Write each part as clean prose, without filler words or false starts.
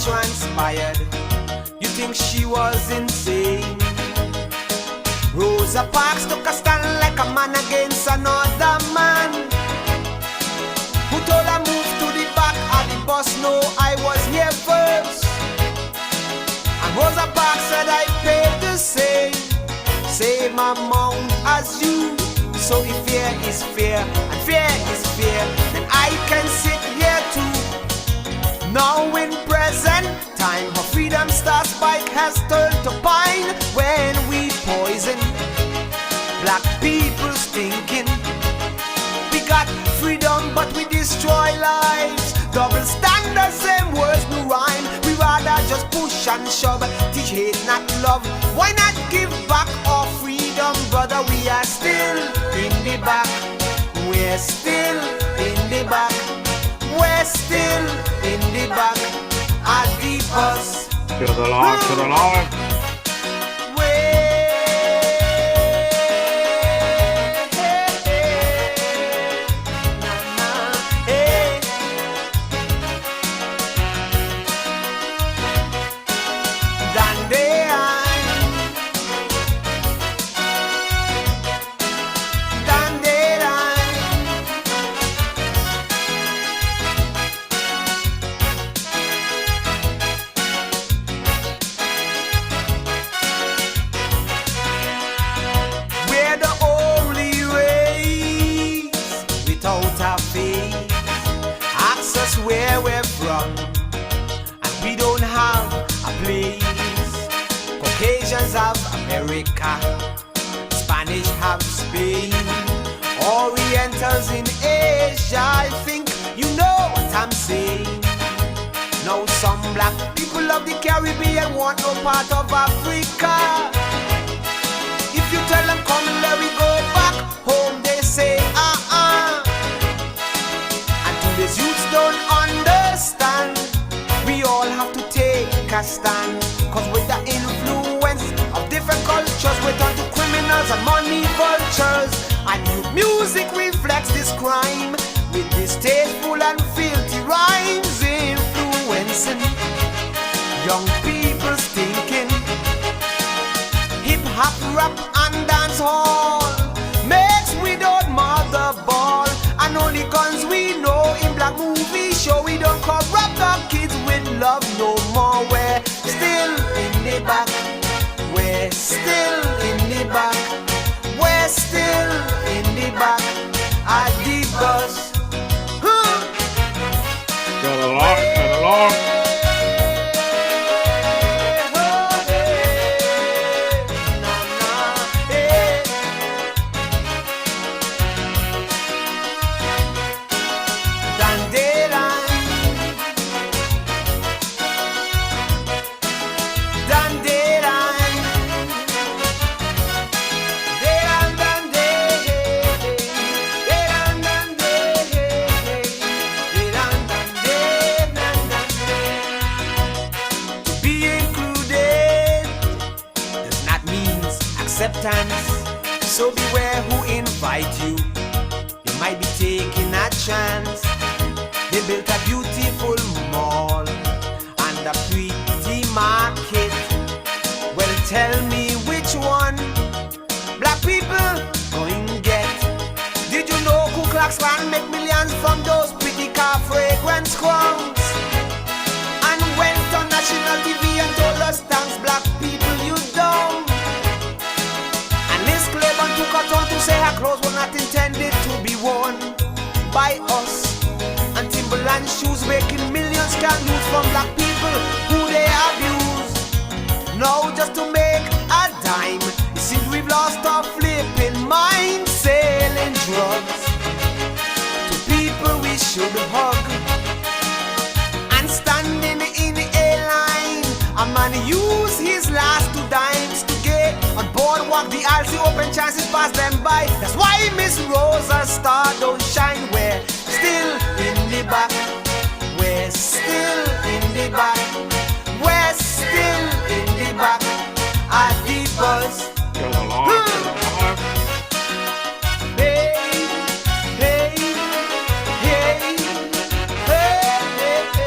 transpired. You think she was insane? Rosa Parks took a stand like a man against another man, who told her move to the back of the bus. No, I was here first. And Rosa Parks said I paid the same amount as you. So if fear is fear and fear is fear, then I can sit here too. Now in present time, her freedom star spike has turned to pine. When we poison black people's thinking, we got freedom but we destroy lives. Double standards, same words, no rhyme. We rather just push and shove, teach hate not love. Why not give back our freedom, brother? We are still in the back. We're still in the back. We're still in the back at the bus. To the Lord, to the Lord. Where we're from, and we don't have a place. Caucasians have America, Spanish have Spain, Orientals in Asia. I think you know what I'm saying. Now some black people of the Caribbean want no part of Africa. If you tell them come let we go back home, they say These youths don't understand. We all have to take a stand, cause with the influence of different cultures, we turn to criminals and money vultures. And music reflects this crime, with distasteful and filthy rhymes influencing young people's thinking. Hip-hop, rap and dance hall makes without mother ball. And only guns we know in black movie show. We don't corrupt our kids with love no more. We're still in the back. We're still in the back. We're still in the back at the bus. To the Lord, to the Lord. So beware who invite you. You might be taking a chance. They built a beautiful mall and a pretty market. Well, tell me which one black people going get. Did you know Ku Klux Klan make millions from those pretty car fragrance crowns? And went on national TV and told us thanks black people you don't. Took her turn to say her clothes were not intended to be worn by us. And Timberland shoes making millions can lose from black people who they abuse. Now just to make a dime, it seems we've lost our flipping mind. Selling drugs to people we should hug, and standing in a line, a man use his last 2 dimes to get on boardwalk. The aisle see open chances pass them by. That's why Miss Rosa's star don't shine. We're still in the back. We're still in the back. We're still in the back at the bus. To the Lord, to the Lord. Hey, hey, hey, hey, hey, hey,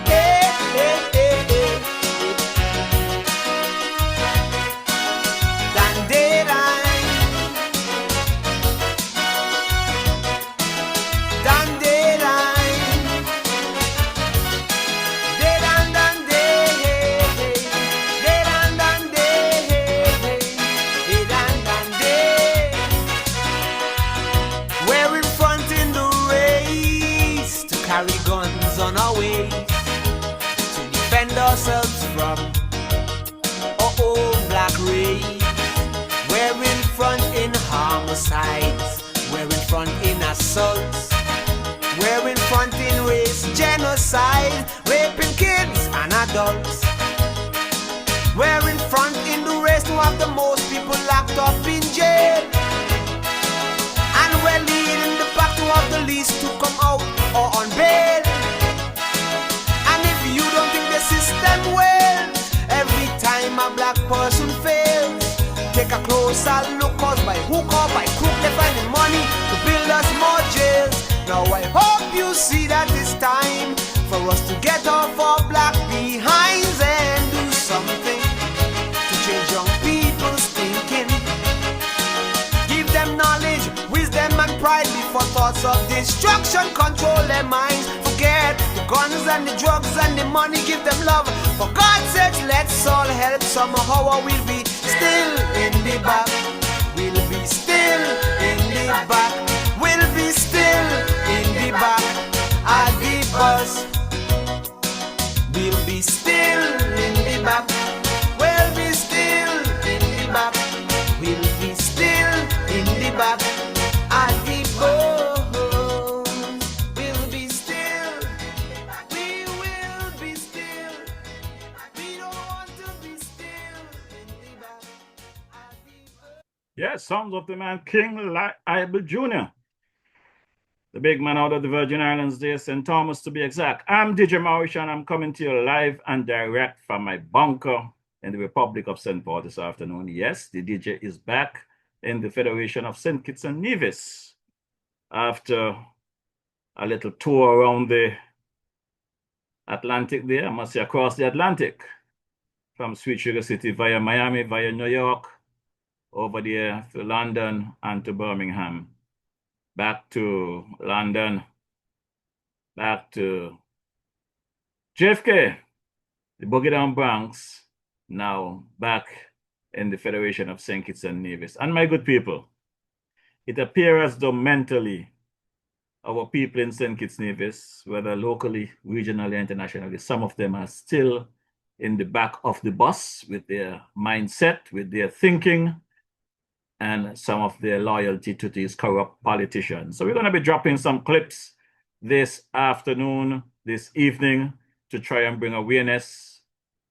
hey. assaults. We're in front in race genocide, raping kids and adults. We're in front in the race to have the most people locked up in jail. And we're leading the pack to have the least to come out or on bail. And if you don't think the system will, every time a black person fails, take a closer look, cause by hook or by crook they finding money to build us more jails. Now I hope you see that it's time for us to get off our black behinds and do something to change young people's thinking. Give them knowledge, wisdom and pride before thoughts of destruction control their minds. Forget the guns and the drugs and the money, give them love. For God's sake, let's all help somehow, or we'll be still in the back. We'll be still in the back. We'll be still in the back at the bus. We'll be still in the back. We'll be still in the back. We'll be still in the back at the bus. We'll be still. We will be still. We don't want to be still in the back at the bus. Yes, songs of the man King Ible Jr., the big man out of the Virgin Islands there, St. Thomas to be exact. I'm DJ Maurice, and I'm coming to you live and direct from my bunker in the Republic of St. Paul this afternoon. Yes, the DJ is back in the Federation of St. Kitts and Nevis after a little tour around the Atlantic there, I must say across the Atlantic, from Sweet Sugar City via Miami, via New York, over there to London and to Birmingham. Back to London, back to JFK, the Boogie Down Bronx, now back in the Federation of St. Kitts and Nevis. And my good people, it appears as though mentally our people in St. Kitts and Nevis, whether locally, regionally, internationally, some of them are still in the back of the bus with their mindset, with their thinking, and some of their loyalty to these corrupt politicians. So we're going to be dropping some clips this afternoon, this evening, to try and bring awareness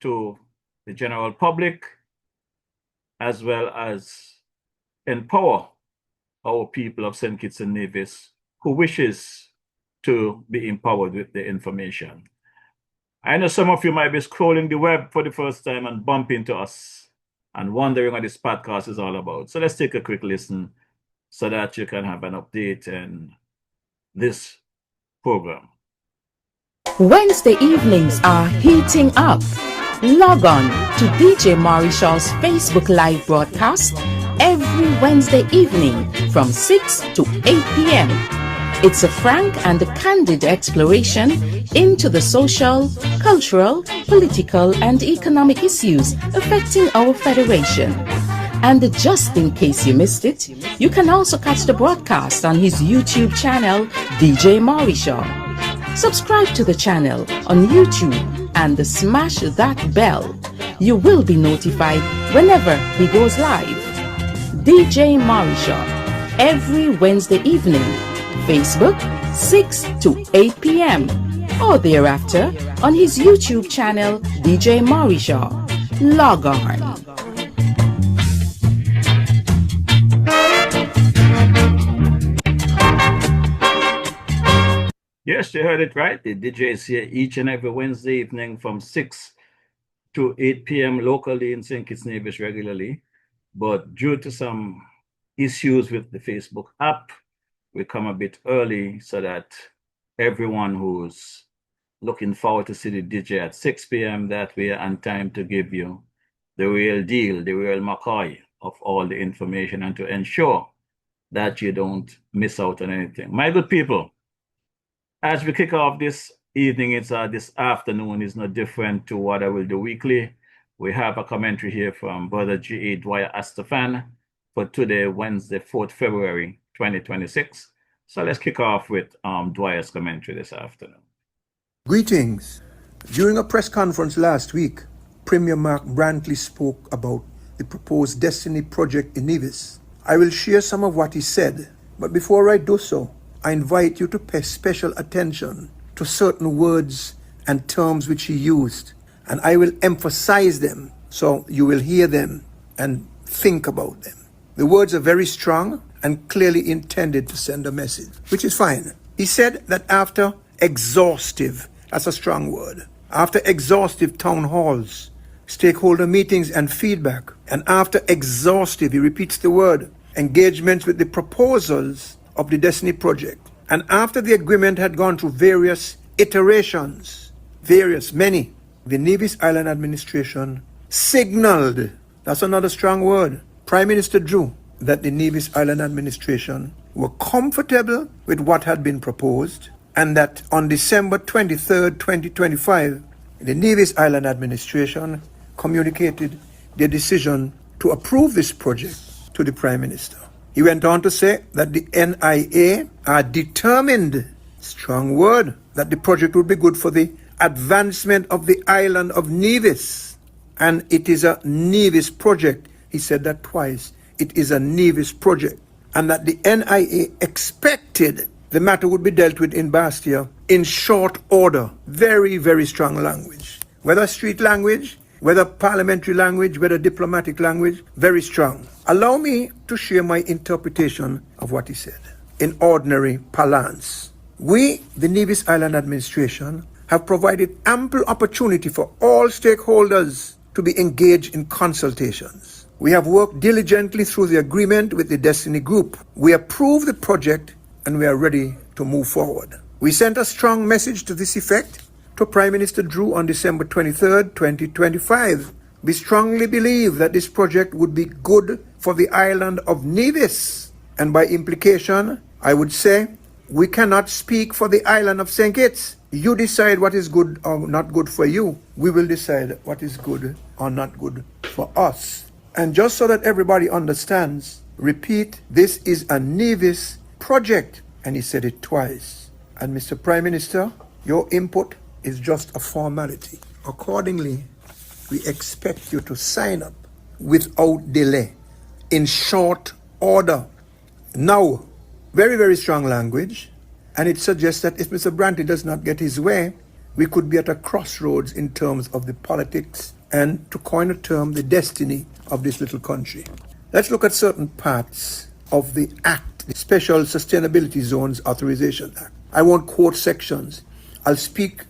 to the general public, as well as empower our people of St. Kitts and Nevis who wishes to be empowered with the information. I know some of you might be scrolling the web for the first time and bump into us and wondering what this podcast is all about. So let's take a quick listen so that you can have an update in this program. Wednesday evenings are heating up. Log on to DJ Maurishaw's Facebook Live broadcast every Wednesday evening from 6 to 8 p.m. It's a frank and candid exploration into the social, cultural, political, and economic issues affecting our federation. And just in case you missed it, you can also catch the broadcast on his YouTube channel, DJ Maurishaw. Subscribe to the channel on YouTube and smash that bell. You will be notified whenever he goes live. DJ Maurishaw, every Wednesday evening, Facebook 6 to 8 p.m. or thereafter on his YouTube channel, DJ Maurishaw. Log on. Yes, you heard it right. The DJ is here each and every Wednesday evening from 6 to 8 p.m. locally in St. Kitts and Nevis regularly. But due to some issues with the Facebook app, we come a bit early so that everyone who's looking forward to see the DJ at 6 p.m. that we are on time to give you the real deal, the real McCoy of all the information and to ensure that you don't miss out on anything. My good people, as we kick off this evening, this afternoon is no different to what I will do weekly. We have a commentary here from Brother G.A. Dwyer Astafan for today, Wednesday, 4th February, 2026. So let's kick off with Dwyer's commentary this afternoon. Greetings. During a press conference last week, Premier Mark Brantley spoke about the proposed Destiny project in Nevis. I will share some of what he said, but before I do so, I invite you to pay special attention to certain words and terms which he used, and I will emphasize them so you will hear them and think about them. The words are very strong and clearly intended to send a message, which is fine. He said that after exhaustive, that's a strong word, after exhaustive town halls, stakeholder meetings and feedback, and after exhaustive, he repeats the word, engagements with the proposals of the Destiny Project, and after the agreement had gone through various iterations, many, the Nevis Island administration signaled, that's another strong word, Prime Minister Drew, that the Nevis Island administration were comfortable with what had been proposed, and that on December 23rd, 2025, the Nevis Island administration communicated their decision to approve this project to the Prime Minister. He went on to say that the NIA are determined, strong word, that the project would be good for the advancement of the island of Nevis. And it is a Nevis project. He said that twice. It is a Nevis project. And that the NIA expected the matter would be dealt with in Bastia in short order. Very, very strong language. Whether street language, whether parliamentary language, whether diplomatic language, very strong. Allow me to share my interpretation of what he said. In ordinary parlance, we, the Nevis Island administration, have provided ample opportunity for all stakeholders to be engaged in consultations. We have worked diligently through the agreement with the Destiny Group. We approve the project and we are ready to move forward. We sent a strong message to this effect to Prime Minister Drew on December 23rd, 2025. We strongly believe that this project would be good for the island of Nevis. And by implication, I would say, we cannot speak for the island of St. Kitts. You decide what is good or not good for you. We will decide what is good or not good for us. And just so that everybody understands, repeat, this is a Nevis project. And he said it twice. And Mr. Prime Minister, your input is just a formality. Accordingly, we expect you to sign up without delay, in short order. Now, very, very strong language, and it suggests that if Mr. Brantley does not get his way, we could be at a crossroads in terms of the politics and, to coin a term, the destiny of this little country. Let's look at certain parts of the Act, the Special Sustainability Zones Authorization Act. I won't quote sections. I'll speak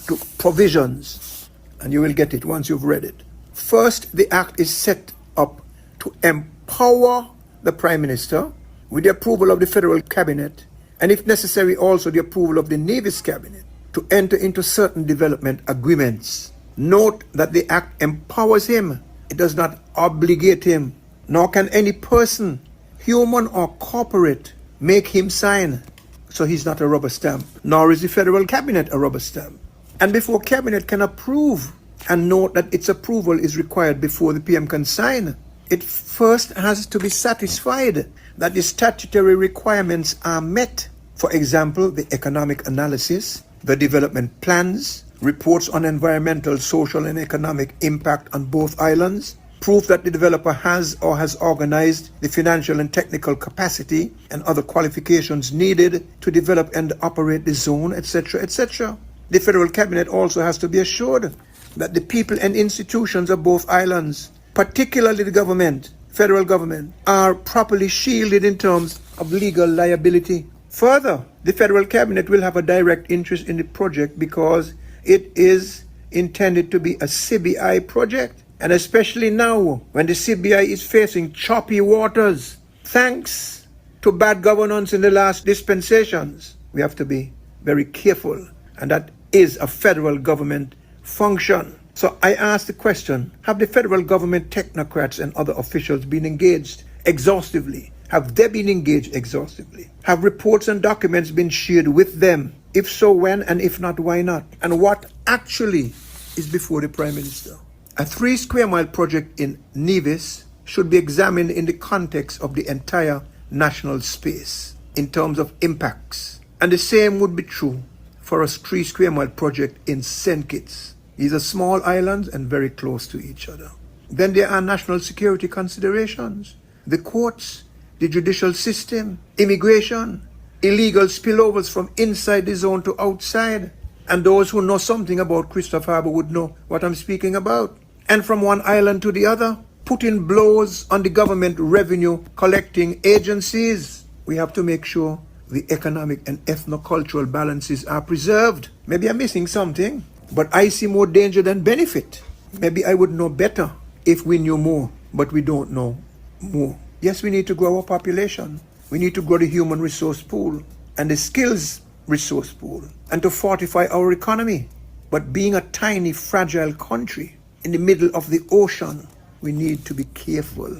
to provisions, and you will get it once you've read it. First, the Act is set up to empower the Prime Minister with the approval of the Federal Cabinet, and if necessary also the approval of the Nevis Cabinet, to enter into certain development agreements. Note that the Act empowers him. It does not obligate him, nor can any person, human or corporate, make him sign. So he's not a rubber stamp, nor is the Federal Cabinet a rubber stamp. And before Cabinet can approve, and note that its approval is required before the PM can sign, it first has to be satisfied that the statutory requirements are met. For example, the economic analysis, the development plans, reports on environmental, social, and economic impact on both islands, proof that the developer has or has organized the financial and technical capacity and other qualifications needed to develop and operate the zone, etc., etc. The Federal Cabinet also has to be assured that the people and institutions of both islands, particularly the government, federal government, are properly shielded in terms of legal liability. Further, the Federal Cabinet will have a direct interest in the project because it is intended to be a CBI project, and especially now when the CBI is facing choppy waters thanks to bad governance in the last dispensations. We have to be very careful, and that is a federal government function. So I ask the question, have the federal government technocrats and other officials been engaged exhaustively? Have they been engaged exhaustively? Have reports and documents been shared with them? If so, when? And if not, why not? And what actually is before the Prime Minister? A 3 square mile project in Nevis should be examined in the context of the entire national space in terms of impacts. And the same would be true for a 3 square mile project in St. Kitts. These are small islands and very close to each other. Then there are national security considerations, the courts, the judicial system, immigration, illegal spillovers from inside the zone to outside. And those who know something about Christopher Harbour would know what I'm speaking about. And from one island to the other, putting blows on the government revenue collecting agencies. We have to make sure the economic and ethno-cultural balances are preserved. Maybe I'm missing something, but I see more danger than benefit. Maybe I would know better if we knew more, but we don't know more. Yes, we need to grow our population. We need to grow the human resource pool and the skills resource pool and to fortify our economy. But being a tiny, fragile country in the middle of the ocean, we need to be careful.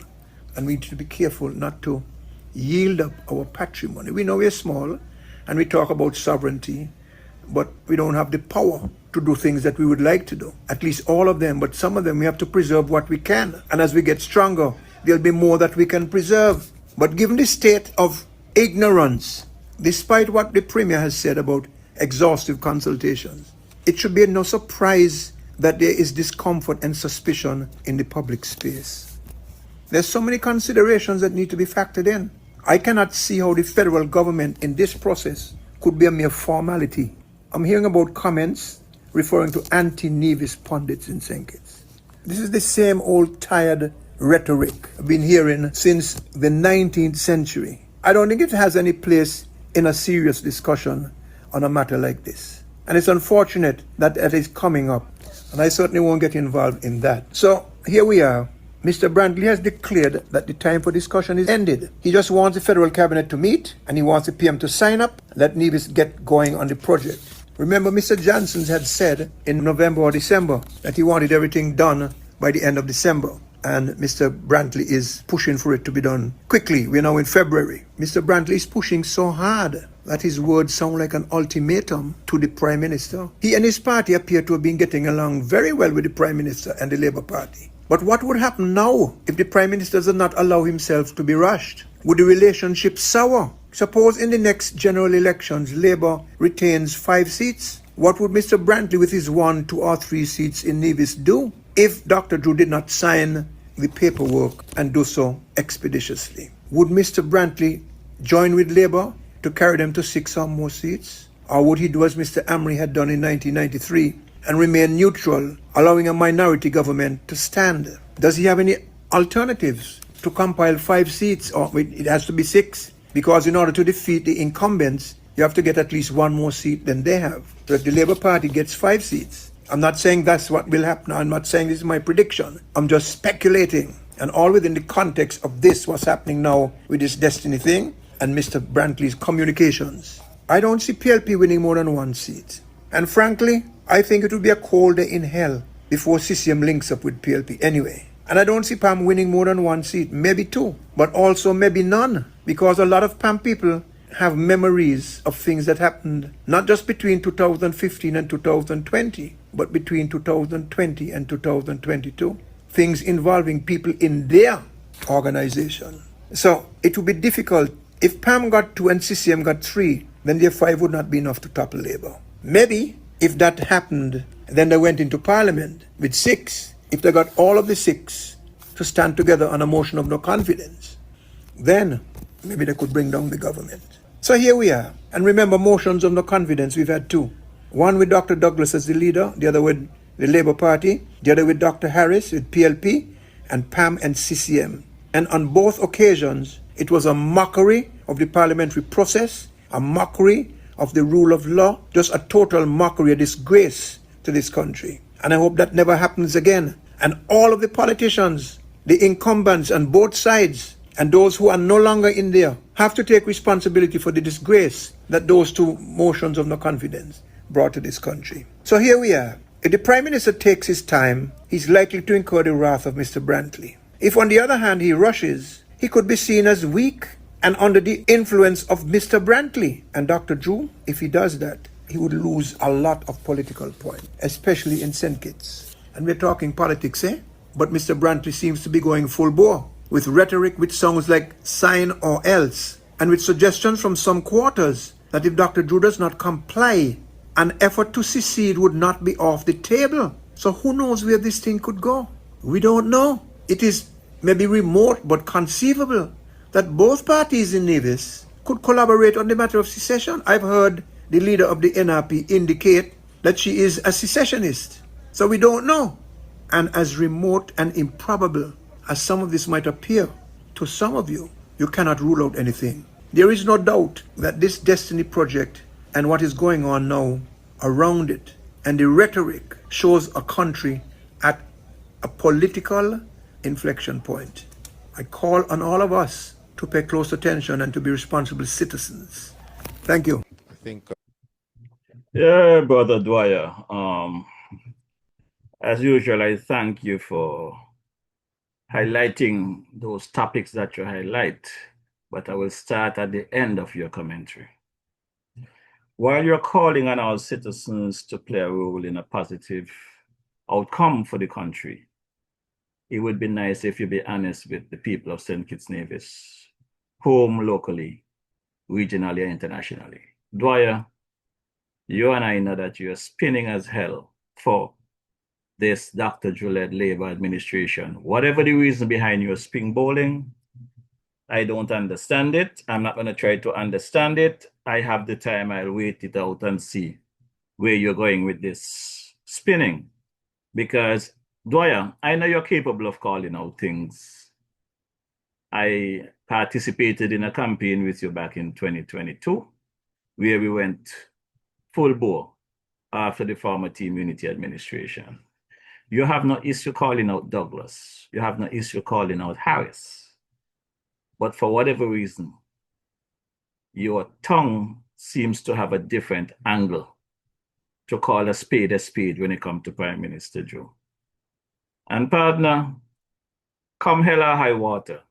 And we need to be careful not to yield up our patrimony. We know we're small and we talk about sovereignty, but we don't have the power to do things that we would like to do. At least all of them, but some of them we have to preserve what we can. And as we get stronger, there'll be more that we can preserve. But given the state of ignorance, despite what the Premier has said about exhaustive consultations, it should be no surprise that there is discomfort and suspicion in the public space. There's so many considerations that need to be factored in. I cannot see how the federal government in this process could be a mere formality. I'm hearing about comments referring to anti-Nevis pundits in St. Kitts. This is the same old tired rhetoric I've been hearing since the 19th century. I don't think it has any place in a serious discussion on a matter like this. And it's unfortunate that it is coming up, and I certainly won't get involved in that. So here we are. Mr. Brantley has declared that the time for discussion is ended. He just wants the federal cabinet to meet, and he wants the PM to sign up, let Nevis get going on the project. Remember, Mr. Johnson had said in November or December that he wanted everything done by the end of December. And Mr. Brantley is pushing for it to be done quickly. We're now in February. Mr. Brantley is pushing so hard that his words sound like an ultimatum to the Prime Minister. He and his party appear to have been getting along very well with the Prime Minister and the Labour Party. But what would happen now if the Prime Minister does not allow himself to be rushed? Would the relationship sour? Suppose in the next general elections, Labour retains 5 seats. What would Mr. Brantley with his 1, 2 or 3 seats in Nevis do if Dr. Drew did not sign the paperwork and do so expeditiously? Would Mr. Brantley join with Labour to carry them to 6 or more seats? Or would he do as Mr. Amry had done in 1993 and remain neutral, allowing a minority government to stand? Does he have any alternatives to compile 5 seats? Or it has to be 6, because in order to defeat the incumbents, you have to get at least 1 more seat than they have. So if the Labour Party gets 5 seats, I'm not saying that's what will happen. I'm not saying this is my prediction. I'm just speculating. And all within the context of this, what's happening now with this Destiny thing and Mr. Brantley's communications. I don't see PLP winning more than 1 seat. And frankly, I think it will be a cold day in hell before CCM links up with PLP anyway. And I don't see PAM winning more than 1 seat, maybe 2, but also maybe none, because a lot of PAM people have memories of things that happened not just between 2015 and 2020, but between 2020 and 2022. Things involving people in their organization. So it would be difficult. If PAM got 2 and CCM got 3, then their 5 would not be enough to topple Labour. Maybe if that happened, then they went into Parliament with 6. If they got all of the 6 to stand together on a motion of no confidence, then maybe they could bring down the government. So here we are. And remember, motions of no confidence, we've had 2. One with Dr. Douglas as the leader, the other with the Labour Party, the other with Dr. Harris with PLP, and PAM and CCM. And on both occasions, it was a mockery of the parliamentary process, a mockery of the rule of law, just a total mockery, a disgrace to this country. And I hope that never happens again. And all of the politicians, the incumbents on both sides, and those who are no longer in there, have to take responsibility for the disgrace that those 2 motions of no confidence brought to this country. So here we are. If the Prime Minister takes his time, he's likely to incur the wrath of Mr. Brantley. If on the other hand he rushes, he could be seen as weak and under the influence of Mr. Brantley. And Dr. Drew, if he does that, he would lose a lot of political points, especially in St. Kitts. And we're talking politics, eh? But Mr. Brantley seems to be going full bore, with rhetoric which sounds like sign or else, and with suggestions from some quarters that if Dr. Drew does not comply, an effort to secede would not be off the table. So who knows where this thing could go? We don't know. It is maybe remote but conceivable that both parties in Nevis could collaborate on the matter of secession. I've heard the leader of the NRP indicate that she is a secessionist. So we don't know. And as remote and improbable as some of this might appear to some of you, you cannot rule out anything. There is no doubt that this Destiny Project and what is going on now around it and the rhetoric shows a country at a political inflection point. I call on all of us to pay close attention and to be responsible citizens. Thank you. I think Yeah, Brother Dwyer. As usual, I thank you for highlighting those topics that you highlight, but I will start at the end of your commentary. While you're calling on our citizens to play a role in a positive outcome for the country, it would be nice if you be honest with the people of St. Kitts Nevis, home locally, regionally, and internationally. Dwyer, you and I know that you're spinning as hell for this Dr. Juliet Labour administration. Whatever the reason behind your spin bowling, I don't understand it. I'm not going to try to understand it. I have the time. I'll wait it out and see where you're going with this spinning. Because, Dwyer, I know you're capable of calling out things. I participated in a campaign with you back in 2022, where we went full bore after the former Team Unity administration. You have no issue calling out Douglas. You have no issue calling out Harris. But for whatever reason, your tongue seems to have a different angle to call a spade when it comes to Prime Minister Joe. And partner, come hell or high water,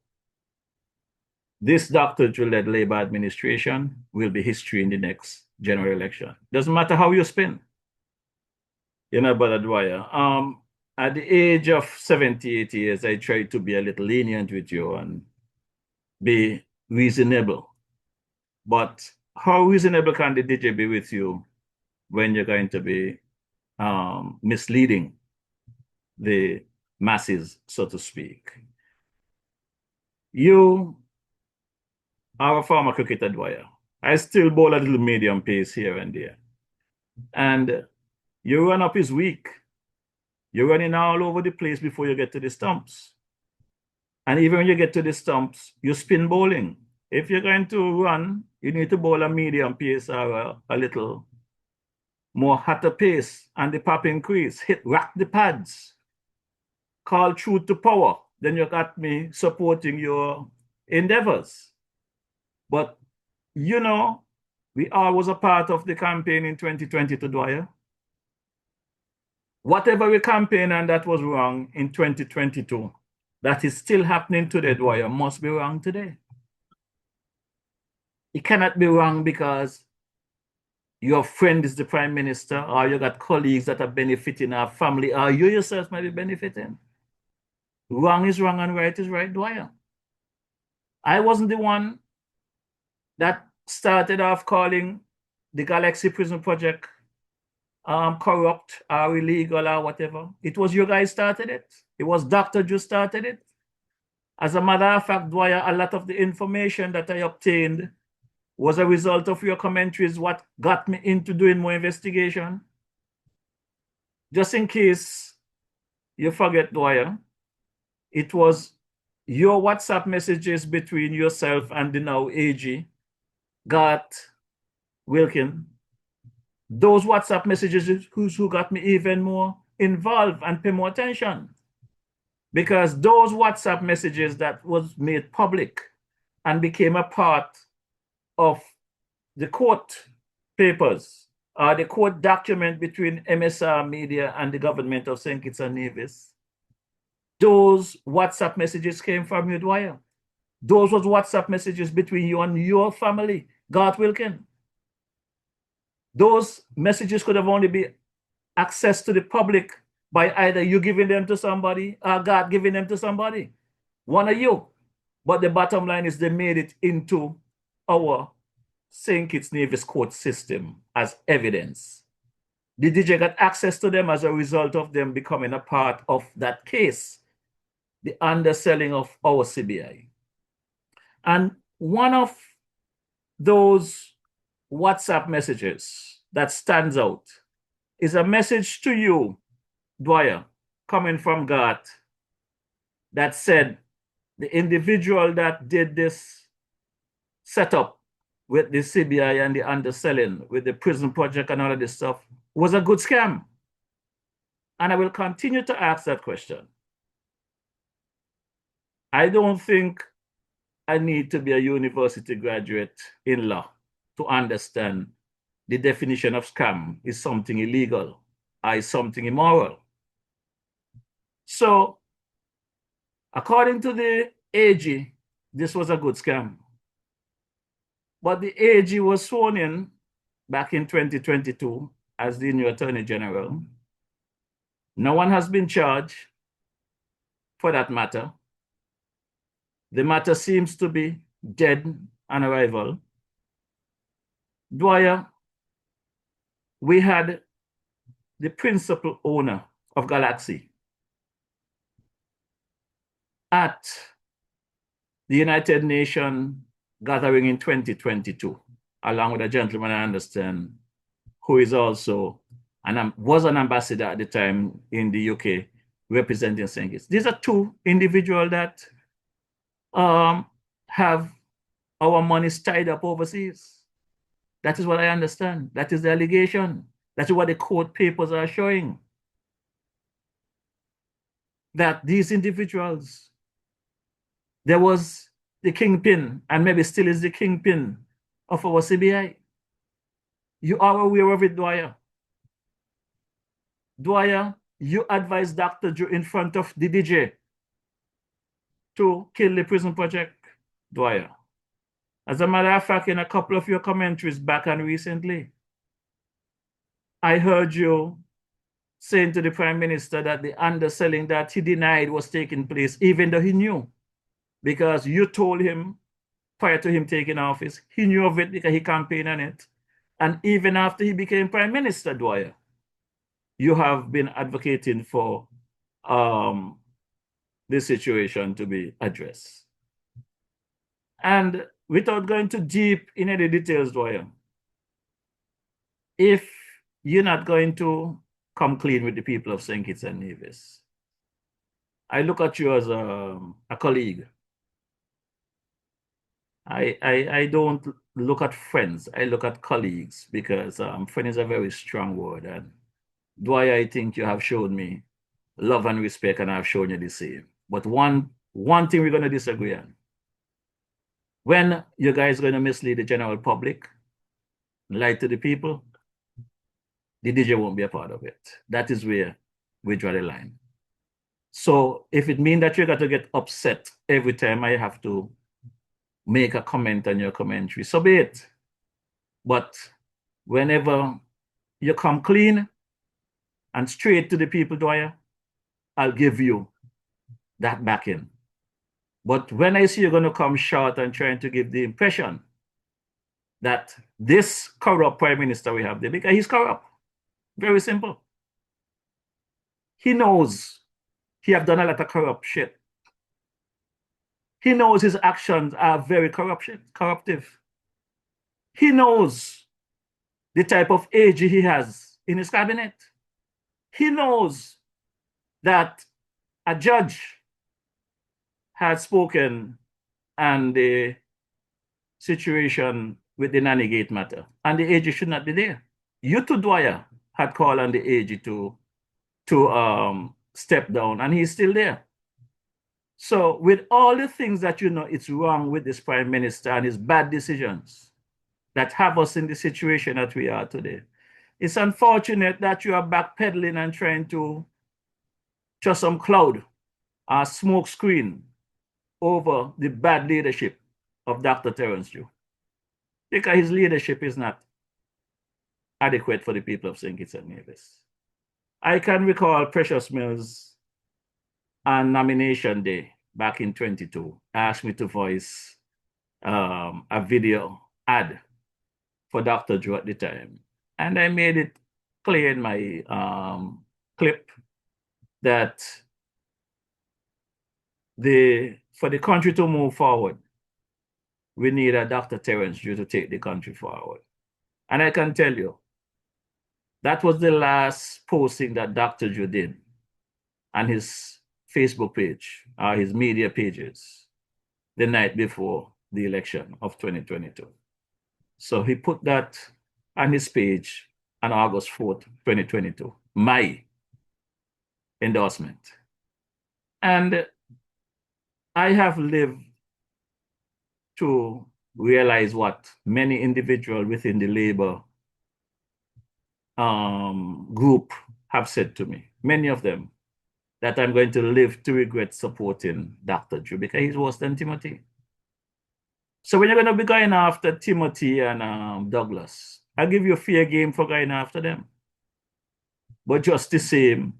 this Dr. Juliet Labour administration will be history in the next general election. Doesn't matter how you spin. You know, Brother Dwyer, at the age of 78 years, I tried to be a little lenient with you and be reasonable. But how reasonable can the DJ be with you when you're going to be misleading the masses, so to speak? You are a former cricketer, Dwyer. I still bowl a little medium pace here and there. And your run up is weak. You're running all over the place before you get to the stumps. And even when you get to the stumps, you spin bowling. If you're going to run, you need to bowl a medium pace or a little more hotter pace and the popping crease. Rack the pads. Call truth to power. Then you got me supporting your endeavors. But, you know, we all was a part of the campaign in 2022, Dwyer. Whatever we campaigned and that was wrong in 2022, that is still happening today, Dwyer, must be wrong today. It cannot be wrong because your friend is the Prime Minister, or you got colleagues that are benefiting, our family, or you yourself might be benefiting. Wrong is wrong and right is right, Dwyer. I wasn't the one that started off calling the Galaxy Prison Project corrupt or illegal or whatever. It was you guys started it. It was Dr. Ju started it. As a matter of fact, Dwyer, a lot of the information that I obtained was a result of your commentaries, what got me into doing more investigation. Just in case you forget, Dwyer, it was your WhatsApp messages between yourself and the now AG, Gart Wilkin. Those WhatsApp messages who got me even more involved and pay more attention. Because those WhatsApp messages that was made public and became a part of the court papers, the court document between MSR Media and the government of St. Kitts and Nevis, those WhatsApp messages came from you, Dwyer. Those was WhatsApp messages between you and your family, Gart Wilkin. Those messages could have only been accessed to the public by either you giving them to somebody or God giving them to somebody. One of you. But the bottom line is they made it into our St. Kitts Nevis court system as evidence. The DJ got access to them as a result of them becoming a part of that case, the underselling of our CBI. And one of those WhatsApp messages that stands out is a message to you, Dwyer, coming from God, that said the individual that did this setup with the CBI and the underselling, with the prison project and all of this stuff, was a good scam. And I will continue to ask that question. I don't think I need to be a university graduate in law to understand the definition of scam is something illegal or is something immoral. So, according to the AG, this was a good scam. But the AG was sworn in back in 2022 as the new Attorney General. No one has been charged for that matter. The matter seems to be dead on arrival. Dwyer, we had the principal owner of Galaxy at the United Nations gathering in 2022, along with a gentleman I understand who is also was an ambassador at the time in the UK representing St. Kitts. These are two individuals that have our money tied up overseas. That is what I understand. That is the allegation. That is what the court papers are showing. That these individuals, there was the kingpin, and maybe still is the kingpin of our CBI. You are aware of it, Dwyer. Dwyer, you advised Dr. Joe in front of the DJ to kill the prison project, Dwyer. As a matter of fact, in a couple of your commentaries back and recently, I heard you saying to the Prime Minister that the underselling that he denied was taking place, even though he knew, because you told him prior to him taking office, he knew of it because he campaigned on it. And even after he became Prime Minister, Dwyer, you have been advocating for this situation to be addressed. And without going too deep in any details, Dwyer, if you're not going to come clean with the people of St. Kitts and Nevis, I look at you as a colleague. I don't look at friends, I look at colleagues, because friend is a very strong word. And Dwyer, I think you have shown me love and respect, and I've shown you the same. But one thing we're going to disagree on. When you guys are going to mislead the general public, lie to the people, the DJ won't be a part of it. That is where we draw the line. So if it means that you're going to get upset every time I have to make a comment on your commentary, so be it. But whenever you come clean and straight to the people, Dwyer, I'll give you that backing. But when I see you're going to come short and trying to give the impression that this corrupt Prime Minister we have there, because he's corrupt, very simple. He knows he have done a lot of corrupt shit. He knows his actions are very corruptive. He knows the type of AG he has in his cabinet. He knows that a judge had spoken on the situation with the Nanny Gate matter, and the AG should not be there. You too, Dwyer, had called on the AG to step down, and he's still there. So with all the things that you know it's wrong with this Prime Minister and his bad decisions that have us in the situation that we are today, it's unfortunate that you are backpedaling and trying to just some cloud or smoke screen over the bad leadership of Dr. Terence Jew, because his leadership is not adequate for the people of St. Kitts and Nevis. I can recall Precious Mills on nomination day back in 22 asked me to voice a video ad for Dr. Joe at the time. And I made it clear in my clip that for the country to move forward, we need a Dr. Terence Drew to take the country forward. And I can tell you, that was the last posting that Dr. Drew did on his Facebook page, or his media pages, the night before the election of 2022. So he put that on his page on August 4th, 2022, my endorsement. And I have lived to realize what many individuals within the Labour group have said to me, many of them, that I'm going to live to regret supporting Dr. Drew because he's worse than Timothy. So when you're going to be going after Timothy and Douglas, I'll give you a fair game for going after them. But just the same,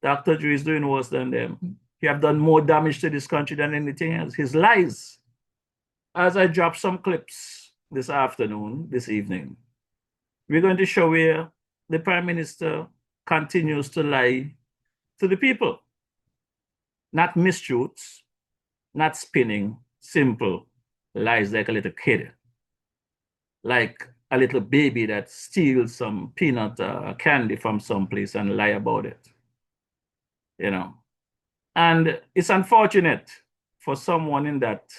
Dr. Drew is doing worse than them. He have done more damage to this country than anything else. His lies. As I drop some clips this evening, we're going to show where the Prime Minister continues to lie to the people. Not mistruths, not spinning, simple lies like a little kid. Like a little baby that steals some peanut candy from someplace and lie about it. You know. And it's unfortunate for someone in that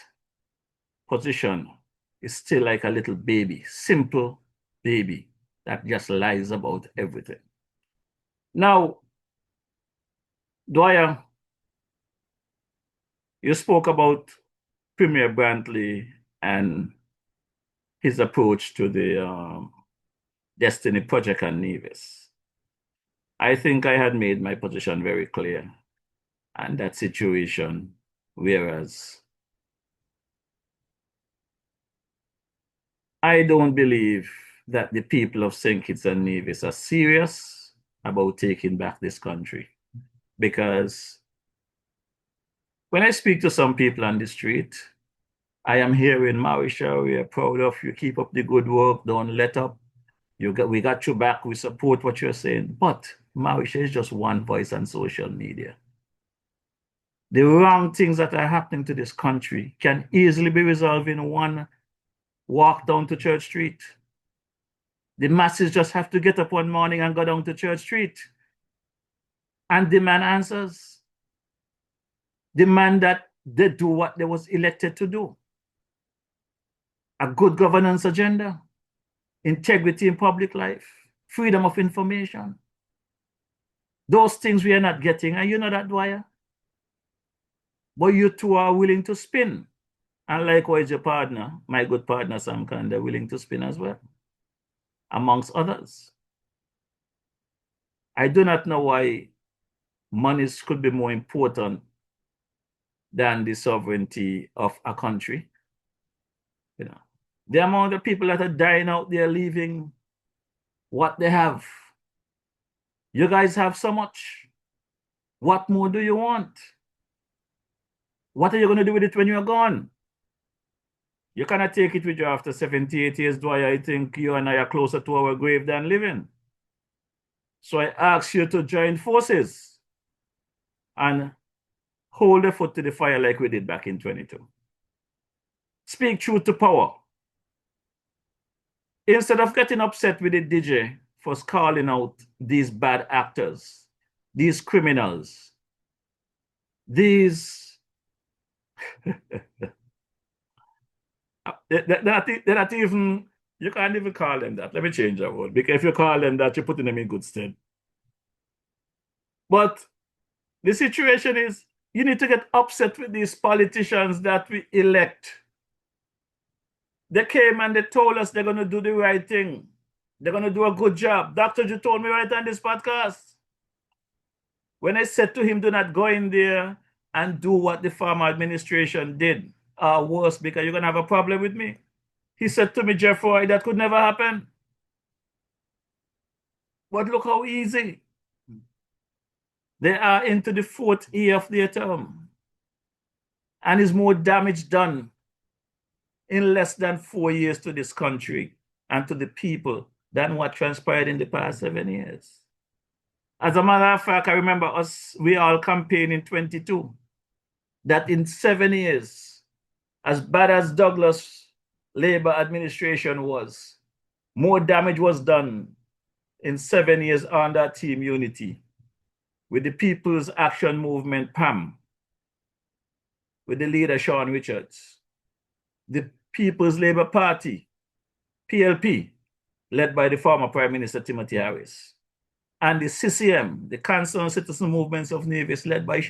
position is still like a little baby, simple baby that just lies about everything. Now, Dwyer, you spoke about Premier Brantley and his approach to the Destiny Project and Nevis. I think I had made my position very clear on that situation, whereas I don't believe that the people of St. Kitts and Nevis are serious about taking back this country. Because when I speak to some people on the street, I am hearing, Marisha, we are proud of you, keep up the good work, don't let up. We got your back, we support what you're saying. But Marisha is just one voice on social media. The wrong things that are happening to this country can easily be resolved in one walk down to Church Street. The masses just have to get up one morning and go down to Church Street and demand answers. Demand that they do what they was elected to do. A good governance agenda, integrity in public life, freedom of information. Those things we are not getting, and you know that, Dwyer. But you two are willing to spin. And likewise, your partner, my good partner, Sam Kanda, willing to spin as well, amongst others. I do not know why monies could be more important than the sovereignty of a country. You know, the amount of people that are dying out there leaving what they have. You guys have so much. What more do you want? What are you going to do with it when you're gone? You cannot take it with you after 78 years, Dwyer. I think you and I are closer to our grave than living. So I ask you to join forces and hold a foot to the fire like we did back in 22. Speak truth to power. Instead of getting upset with the DJ for calling out these bad actors, these criminals, these... they're not even, you can't even call them that. Let me change that word. Because if you call them that, you're putting them in good stead. But the situation is, you need to get upset with these politicians that we elect. They came and they told us they're going to do the right thing. They're going to do a good job. Dr. Ju told me right on this podcast. When I said to him, do not go in there and do what the former administration did, or worse, because you're going to have a problem with me. He said to me, Jeffrey, that could never happen. But look how easy. They are into the 4th year of their term. And is more damage done in less than 4 years to this country and to the people than what transpired in the past 7 years. As a matter of fact, I remember us, we all campaigned in 22, that in 7 years, As bad as Douglas Labour administration was, more damage was done in 7 years under Team Unity with the People's Action Movement, PAM, with the leader Sean Richards, the People's Labour Party, PLP, led by the former Prime Minister Timothy Harris, and the CCM, the Concerned Citizen Movements of Nevis, led by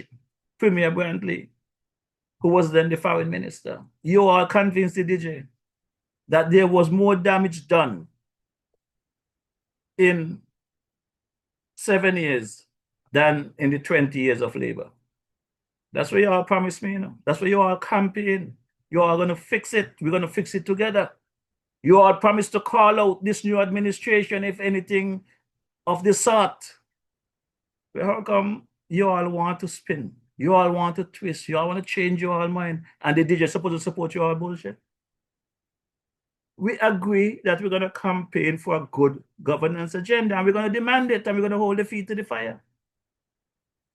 Premier Brantley, who was then the Foreign Minister. You all convinced the DJ that there was more damage done in 7 years than in the 20 years of Labour. That's what you all promised me, you know. That's what you all campaign. You all going to fix it. We're going to fix it together. You all promised to call out this new administration if anything of the sort. Well, how come you all want to spin? You all want to twist. You all want to change your all mind. And the DJ supposed to support your all bullshit. We agree that we're going to campaign for a good governance agenda, and we're going to demand it, and we're going to hold the feet to the fire.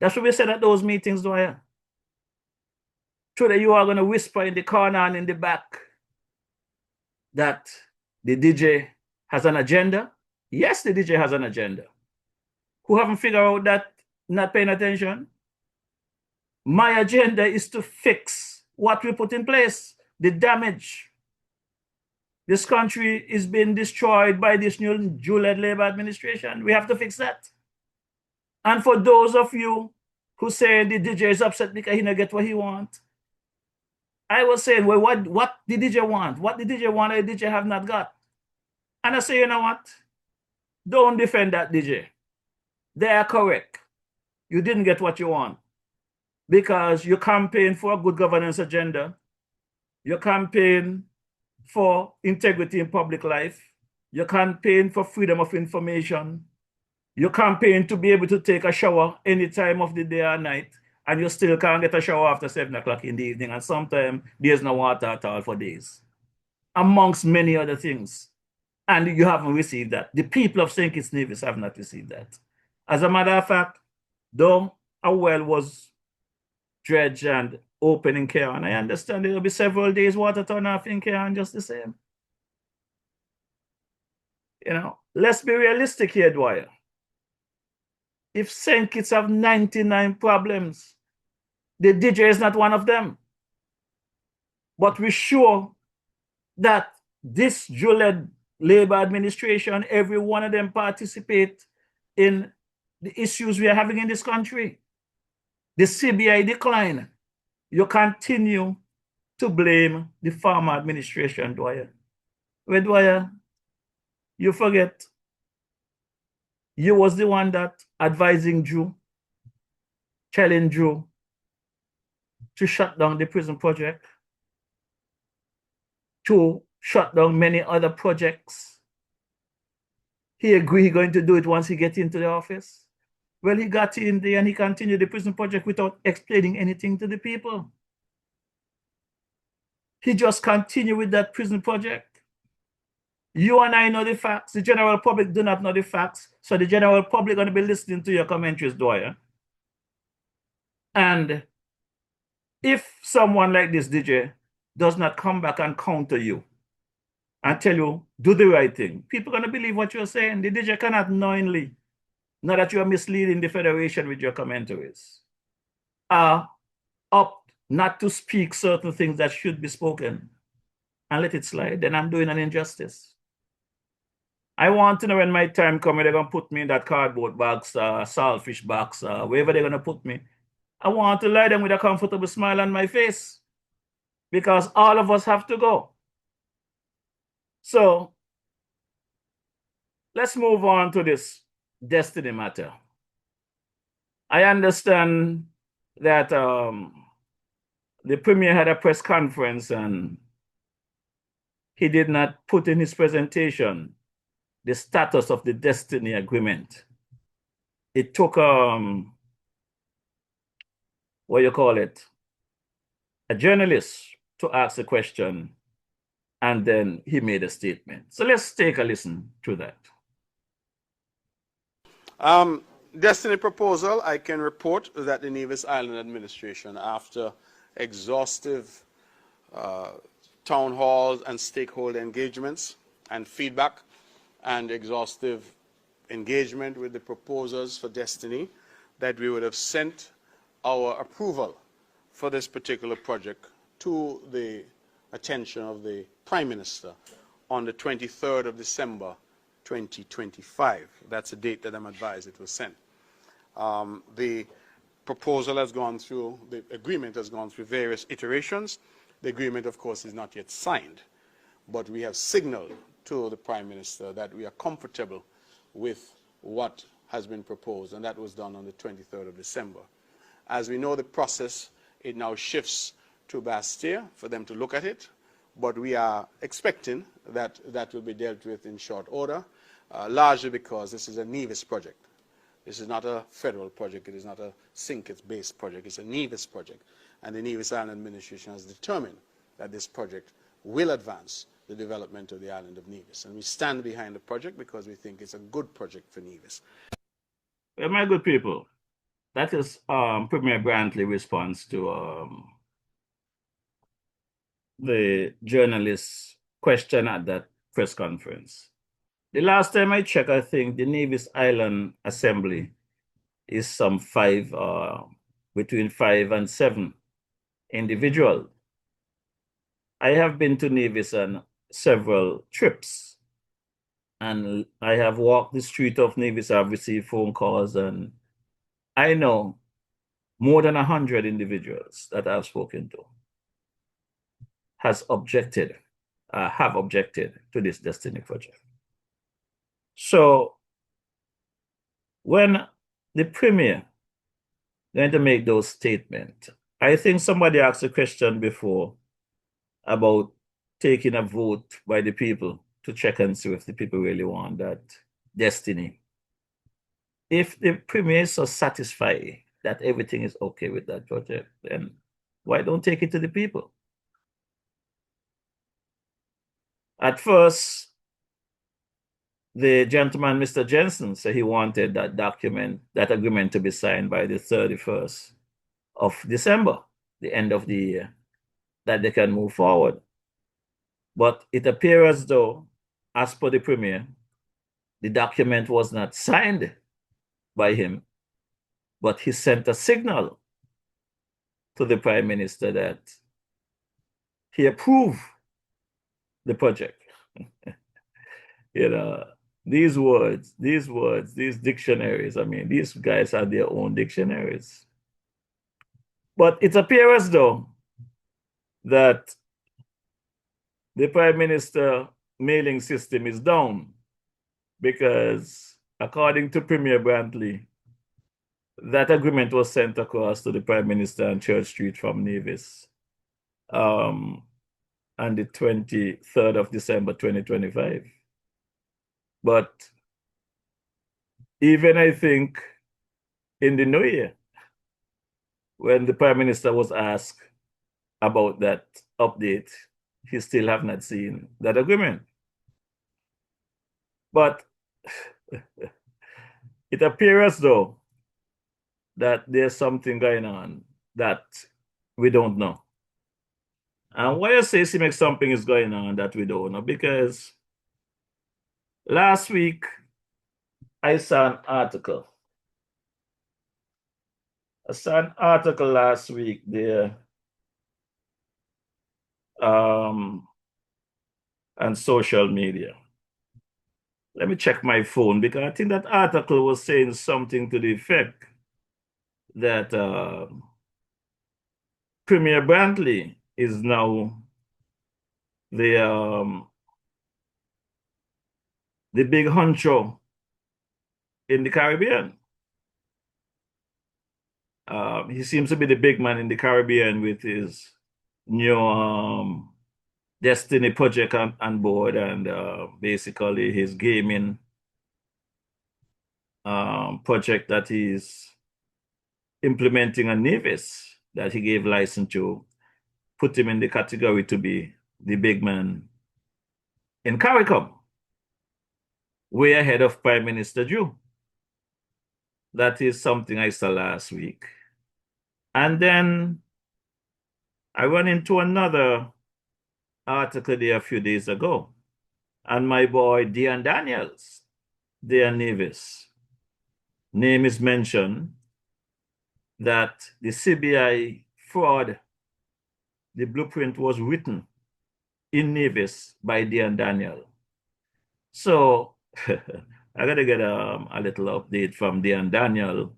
That's what we said at those meetings, Dwyer. True that you are going to whisper in the corner and in the back that the DJ has an agenda. Yes, the DJ has an agenda. Who haven't figured out that, not paying attention? My agenda is to fix what we put in place, the damage. This country is being destroyed by this new Juliet Labour administration. We have to fix that. And for those of you who say the DJ is upset because he don't get what he wants, I was saying, well, what did DJ want? What did DJ want that the DJ have not got? And I say, you know what? Don't defend that DJ. They are correct. You didn't get what you want because you campaign for a good governance agenda. You campaign for integrity in public life. You campaign for freedom of information. You campaign to be able to take a shower any time of the day or night, and you still can't get a shower after 7 o'clock in the evening, and sometimes there's no water at all for days, amongst many other things. And you haven't received that. The people of St. Kitts Nevis have not received that. As a matter of fact, though a well was dredged and open in Cairn, I understand there will be several days water turn off in Cairn just the same. You know, let's be realistic here, Dwyer. If St. Kitts have 99 problems, the DJ is not one of them. But we're sure that this Juliet Labour administration, every one of them participate in the issues we are having in this country. The CBI decline. You continue to blame the former administration, Dwyer. Well, Dwyer, you forget you was the one that advising Drew, telling Drew to shut down the prison project, to shut down many other projects. He agreed he's going to do it once he gets into the office. Well, he got in there and he continued the prison project without explaining anything to the people. He just continued with that prison project. You and I know the facts. The general public do not know the facts. So the general public going to be listening to your commentaries, Dwyer. And if someone like this DJ does not come back and counter you and tell you, do the right thing, people are going to believe what you're saying. The DJ cannot knowingly, now that you are misleading the Federation with your commentaries, opt not to speak certain things that should be spoken and let it slide, then I'm doing an injustice. I want to know when my time comes, they're going to put me in that cardboard box, saltfish box, wherever they're going to put me. I want to lie them with a comfortable smile on my face because all of us have to go. So let's move on to this destiny matter. I understand that the Premier had a press conference and he did not put in his presentation the status of the destiny agreement. It took, what you call it, a journalist to ask a question, and then he made a statement. So let's take a listen to that. Destiny proposal, I can report that the Nevis Island administration, after exhaustive town halls and stakeholder engagements and feedback and exhaustive engagement with the proposers for Destiny, that we would have sent our approval for this particular project to the attention of the Prime Minister on the 23rd of December 2025. That's the date that I'm advised it was sent. The proposal has gone through, the agreement has gone through various iterations. The agreement, of course, is not yet signed, but we have signaled to the Prime Minister that we are comfortable with what has been proposed, and that was done on the 23rd of December. As we know the process, it now shifts to Bastille for them to look at it, but we are expecting that that will be dealt with in short order, largely because this is a Nevis project. This is not a federal project. It is not a Sinkit-based project. It's a Nevis project. And the Nevis Island Administration has determined that this project will advance the development of the island of Nevis. And we stand behind the project because we think it's a good project for Nevis. Well, my good people, that is Premier Brantley's response to the journalist's question at that press conference. The last time I checked, I think the Nevis Island Assembly is some between 5 and 7 individuals. I have been to Nevis on several trips, and I have walked the street of Nevis. I've received phone calls, and I know more than 100 individuals that I've spoken to have objected to this Destiny project. So when the Premier going to make those statements, I think somebody asked a question before about taking a vote by the people to check and see if the people really want that Destiny. If the Premier is so satisfied that everything is okay with that project, then why don't take it to the people? At first, the gentleman, Mr. Jensen, said he wanted that agreement to be signed by the 31st of December, the end of the year, that they can move forward. But it appears as though, as per the Premier, the document was not signed by him, but he sent a signal to the Prime Minister that he approved the project. You know, these words, these dictionaries, I mean, these guys have their own dictionaries. But it appears as though that the Prime Minister mailing system is down, because according to Premier Brantley, that agreement was sent across to the Prime Minister on Church Street from Nevis on the 23rd of December 2025. But even I think in the new year, when the Prime Minister was asked about that update, he still have not seen that agreement. But it appears though that there's something going on that we don't know. And why I say something is going on that we don't know, because last week I saw an article. Last week there on social media. Let me check my phone, because I think that article was saying something to the effect that Premier Brantley is now the big honcho in the Caribbean. He seems to be the big man in the Caribbean with his new Destiny project on board, and basically his gaming project that he's implementing on Nevis, that he gave license to, put him in the category to be the big man in CARICOM, way ahead of Prime Minister Drew. That is something I saw last week. And then I run into another article there a few days ago, and my boy Dion Daniels, Dion Nevis, name is mentioned that the CBI fraud, the blueprint was written in Nevis by Dion Daniel. So I gotta get a little update from Dion Daniel.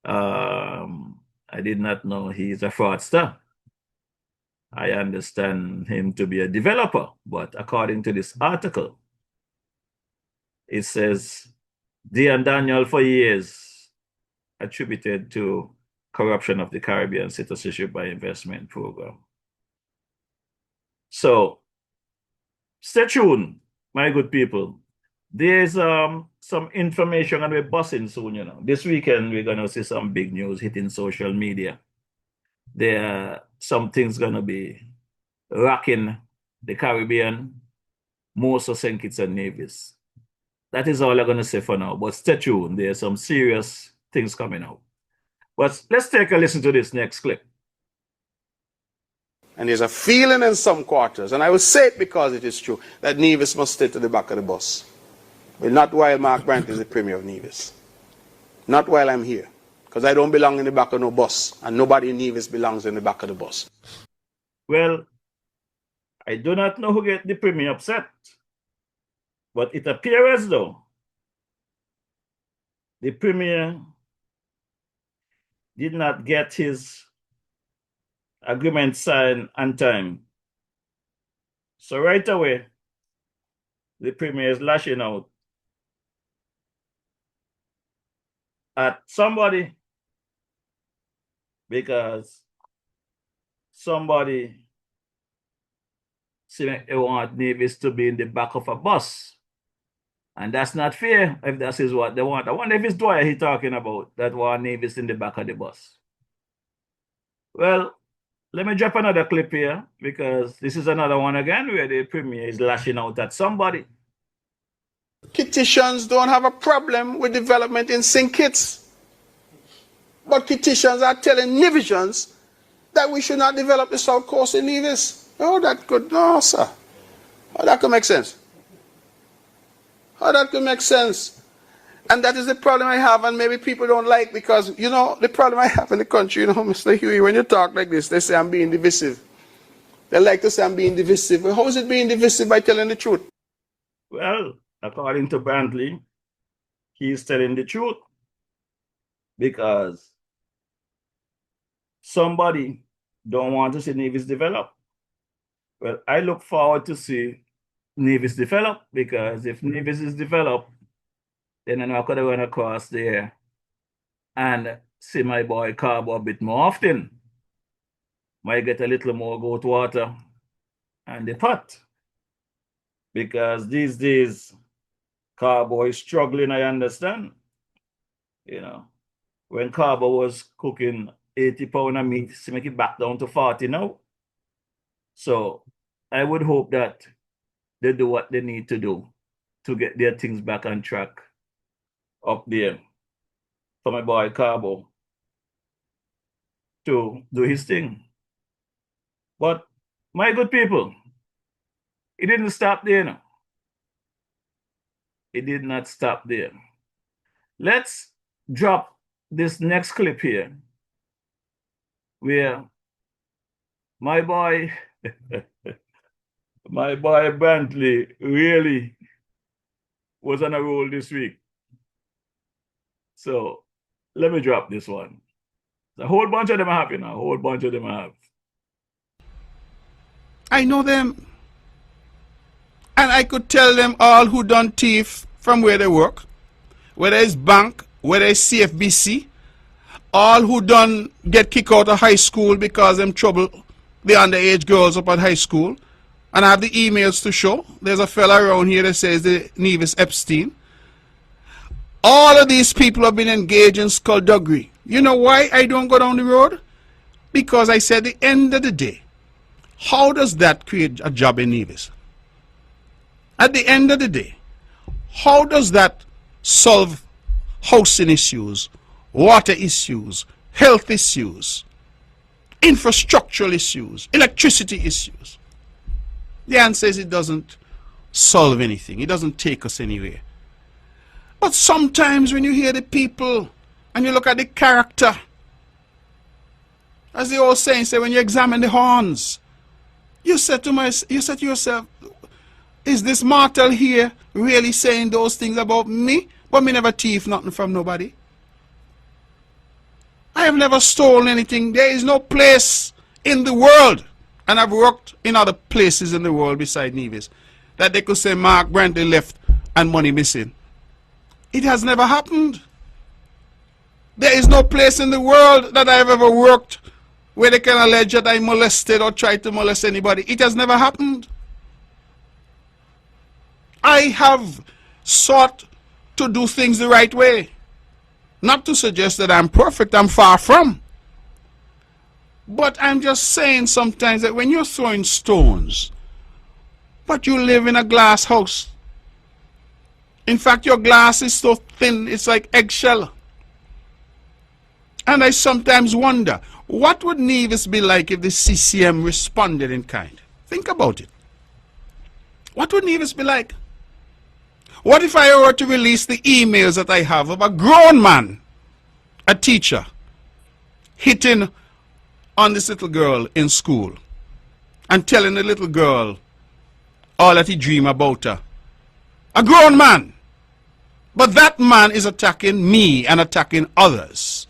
I did not know he's a fraudster. I understand him to be a developer, but according to this article, it says Dion Daniel for years attributed to corruption of the Caribbean Citizenship by Investment Program. So stay tuned, my good people. There's some information going to be busting soon, you know. This weekend, we're going to see some big news hitting social media. There are some things going to be rocking the Caribbean, more so St. Kitts and Nevis. That is all I'm going to say for now, but stay tuned. There are some serious things coming out. But let's take a listen to this next clip. And there's a feeling in some quarters, and I will say it because it is true, that Nevis must stay to the back of the bus. But not while Mark Brandt is the Premier of Nevis. Not while I'm here. Because I don't belong in the back of no bus, and nobody in Nevis belongs in the back of the bus. Well, I do not know who get the Premier upset, but it appears as though the Premier did not get his agreement signed on time. So right away, the Premier is lashing out at somebody because somebody say they want Nevis to be in the back of a bus. And that's not fair if that is what they want. I wonder if it's Dwyer he's talking about that want Nevis in the back of the bus. Well, let me drop another clip here because this is another one again where the Premier is lashing out at somebody. Kittians don't have a problem with development in St. Kitts. But Kittians are telling Nevisians that we should not develop the South Coast in Nevis. Oh, that could, no, sir. Oh, that could make sense. Oh, that could make sense. And that is the problem I have, and maybe people don't like, because, you know, the problem I have in the country, you know, Mr. Huey, when you talk like this, they say I'm being divisive. They like to say I'm being divisive. Well, how is it being divisive by telling the truth? Well, according to Brantley, he's telling the truth because somebody don't want to see Nevis develop. Well, I look forward to see Nevis develop, because if Nevis is developed, then I could have run across there and see my boy Carbo a bit more often. Might get a little more goat water and the pot. Because these days, Carbo is struggling, I understand. You know, when Carbo was cooking 80 pounds of meat, to make it back down to 40 now. So I would hope that they do what they need to do to get their things back on track up there for my boy Carbo to do his thing. But my good people, it didn't stop there now. It did not stop there. Let's drop this next clip here where my boy my boy Brantley really was on a roll this week. So let me drop this one. A whole bunch of them are happy now. A whole bunch of them I have. I know them. And I could tell them all who done thief from where they work. Whether it's bank, whether it's CFBC. All who done get kicked out of high school because them trouble the underage girls up at high school. And I have the emails to show. There's a fella around here that says the Nevis Epstein. All of these people have been engaged in skullduggery. You know why I don't go down the road? Because I said at the end of the day, how does that create a job in Nevis? At the end of the day, how does that solve housing issues, water issues, health issues, infrastructural issues, electricity issues? The answer is it doesn't solve anything. It doesn't take us anywhere. But sometimes when you hear the people and you look at the character, as the old saying say, when you examine the horns, you say to yourself, is this mortal here really saying those things about me? But me never thief nothing from nobody. I have never stolen anything. There is no place in the world, and I've worked in other places in the world beside Nevis, that they could say Mark Brantley left and money missing. It has never happened. There is no place in the world that I've ever worked where they can allege that I molested or tried to molest anybody. It has never happened. I have sought to do things the right way. Not to suggest that I'm perfect, I'm far from. But I'm just saying sometimes that when you're throwing stones, but you live in a glass house. In fact, your glass is so thin, it's like eggshell. And I sometimes wonder, what would Nevis be like if the CCM responded in kind? Think about it. What would Nevis be like? What if I were to release the emails that I have of a grown man, a teacher, hitting on this little girl in school and telling the little girl all that he dream about her? A grown man. But that man is attacking me and attacking others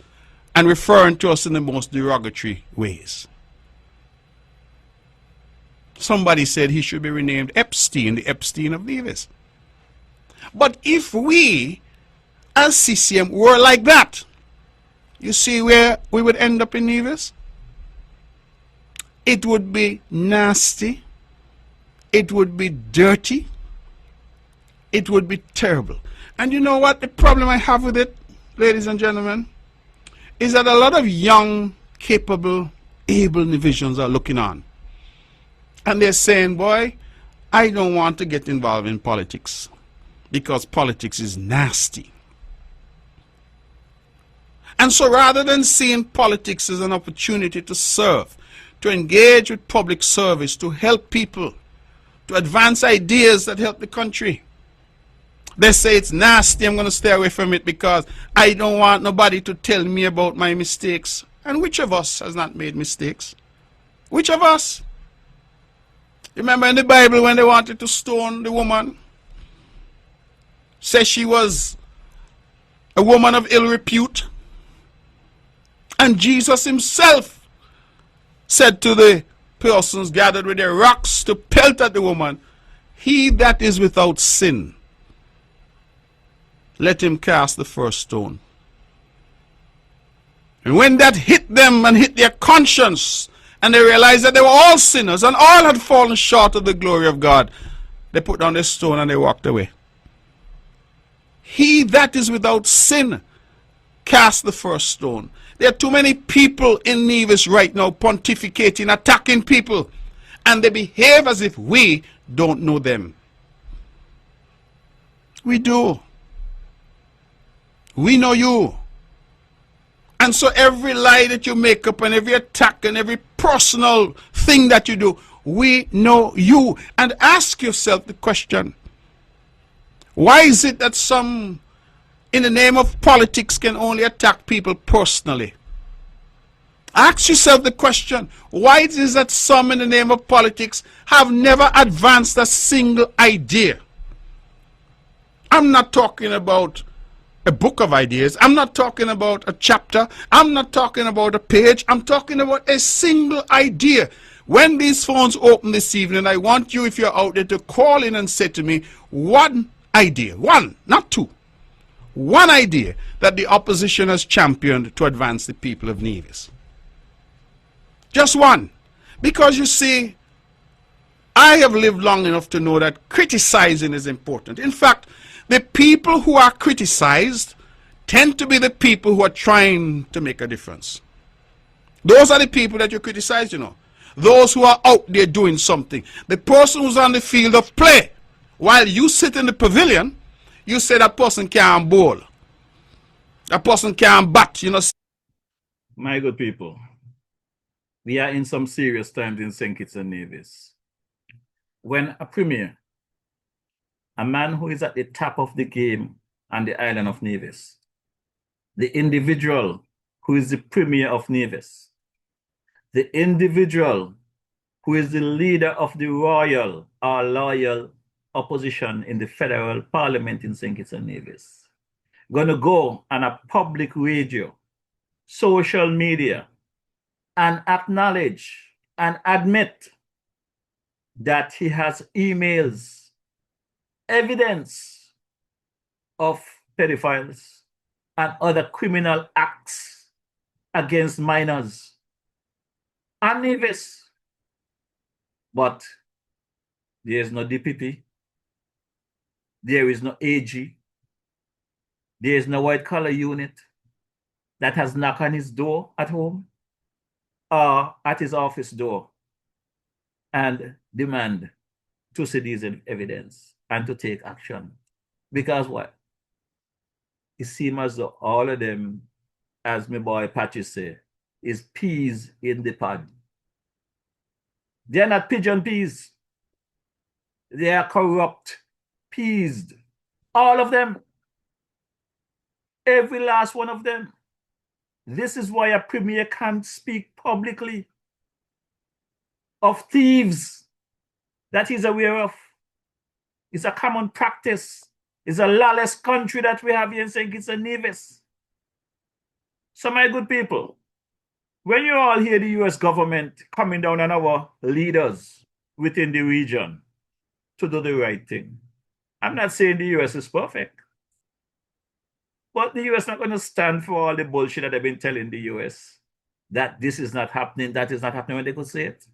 and referring to us in the most derogatory ways. Somebody said he should be renamed Epstein, the Epstein of Nevis. But if we, as CCM, were like that, you see where we would end up in Nevis? It would be nasty. It would be dirty. It would be terrible. And you know what the problem I have with it, ladies and gentlemen, is that a lot of young, capable, able Nevisians are looking on. And they're saying, boy, I don't want to get involved in politics because politics is nasty. And so rather than seeing politics as an opportunity to serve, to engage with public service, to help people, to advance ideas that help the country, they say it's nasty, I'm going to stay away from it because I don't want nobody to tell me about my mistakes. And which of us has not made mistakes? Which of us? Remember in the Bible when they wanted to stone the woman? Says she was a woman of ill repute. And Jesus himself said to the persons gathered with their rocks to pelt at the woman, he that is without sin, let him cast the first stone. And when that hit them and hit their conscience, and they realized that they were all sinners and all had fallen short of the glory of God, they put down their stone and they walked away. He that is without sin, cast the first stone. There are too many people in Nevis right now pontificating, attacking people, and they behave as if we don't know them. We do. We know you. And so every lie that you make up and every attack and every personal thing that you do, we know you. And ask yourself the question, why is it that some in the name of politics can only attack people personally? Ask yourself the question, why it is that some in the name of politics have never advanced a single idea? I'm not talking about a book of ideas. I'm not talking about a chapter. I'm not talking about a page. I'm talking about a single idea. When these phones open this evening, I want you, if you're out there, to call in and say to me one idea, one, not two, one idea that the opposition has championed to advance the people of Nevis. Just one. Because you see, I have lived long enough to know that criticizing is important. In fact, the people who are criticized tend to be the people who are trying to make a difference. Those are the people that you criticize, you know. Those who are out there doing something. The person who's on the field of play, while you sit in the pavilion, you say that person can't bowl. That person can't bat, you know. My good people, we are in some serious times in St. Kitts and Nevis. when a premier, a man who is at the top of the game on the island of Nevis, the individual who is the premier of Nevis, the individual who is the leader of the royal or loyal opposition in the federal parliament in St. Kitts and Nevis, going to go on a public radio, social media, and acknowledge and admit that he has emails, evidence of pedophiles and other criminal acts against minors and Nevis. But there is no DPP, there is no AG, there is no white collar unit that has knocked on his door at home or at his office door and demand to see these evidence and to take action. Because what? It seems as though all of them, as my boy Patchy say, is peas in the pod. They're not pigeon peas. They are corrupt peas. All of them. Every last one of them. This is why a premier can't speak publicly of thieves that he's aware of. It's a common practice. It's a lawless country that we have here in St. Kitts and Nevis. So my good people, when you all hear the US government coming down on our leaders within the region to do the right thing, I'm not saying the US is perfect, but the US is not going to stand for all the bullshit that they've been telling the US, that this is not happening, that is not happening, when they could say it.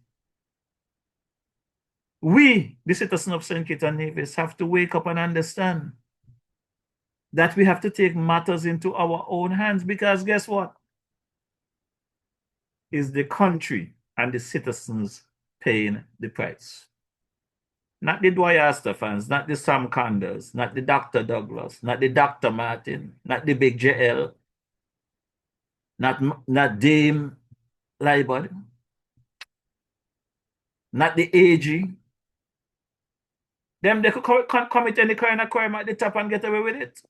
We, the citizens of St. Kitts and Nevis, have to wake up and understand that we have to take matters into our own hands, because guess what? Is the country and the citizens paying the price. Not the Dwyer fans, not the Sam Condors, not the Dr. Douglas, not the Dr. Martin, not the Big JL, not Dame Liebod, not the AG. Them, they could commit any kind of crime at the top and get away with it.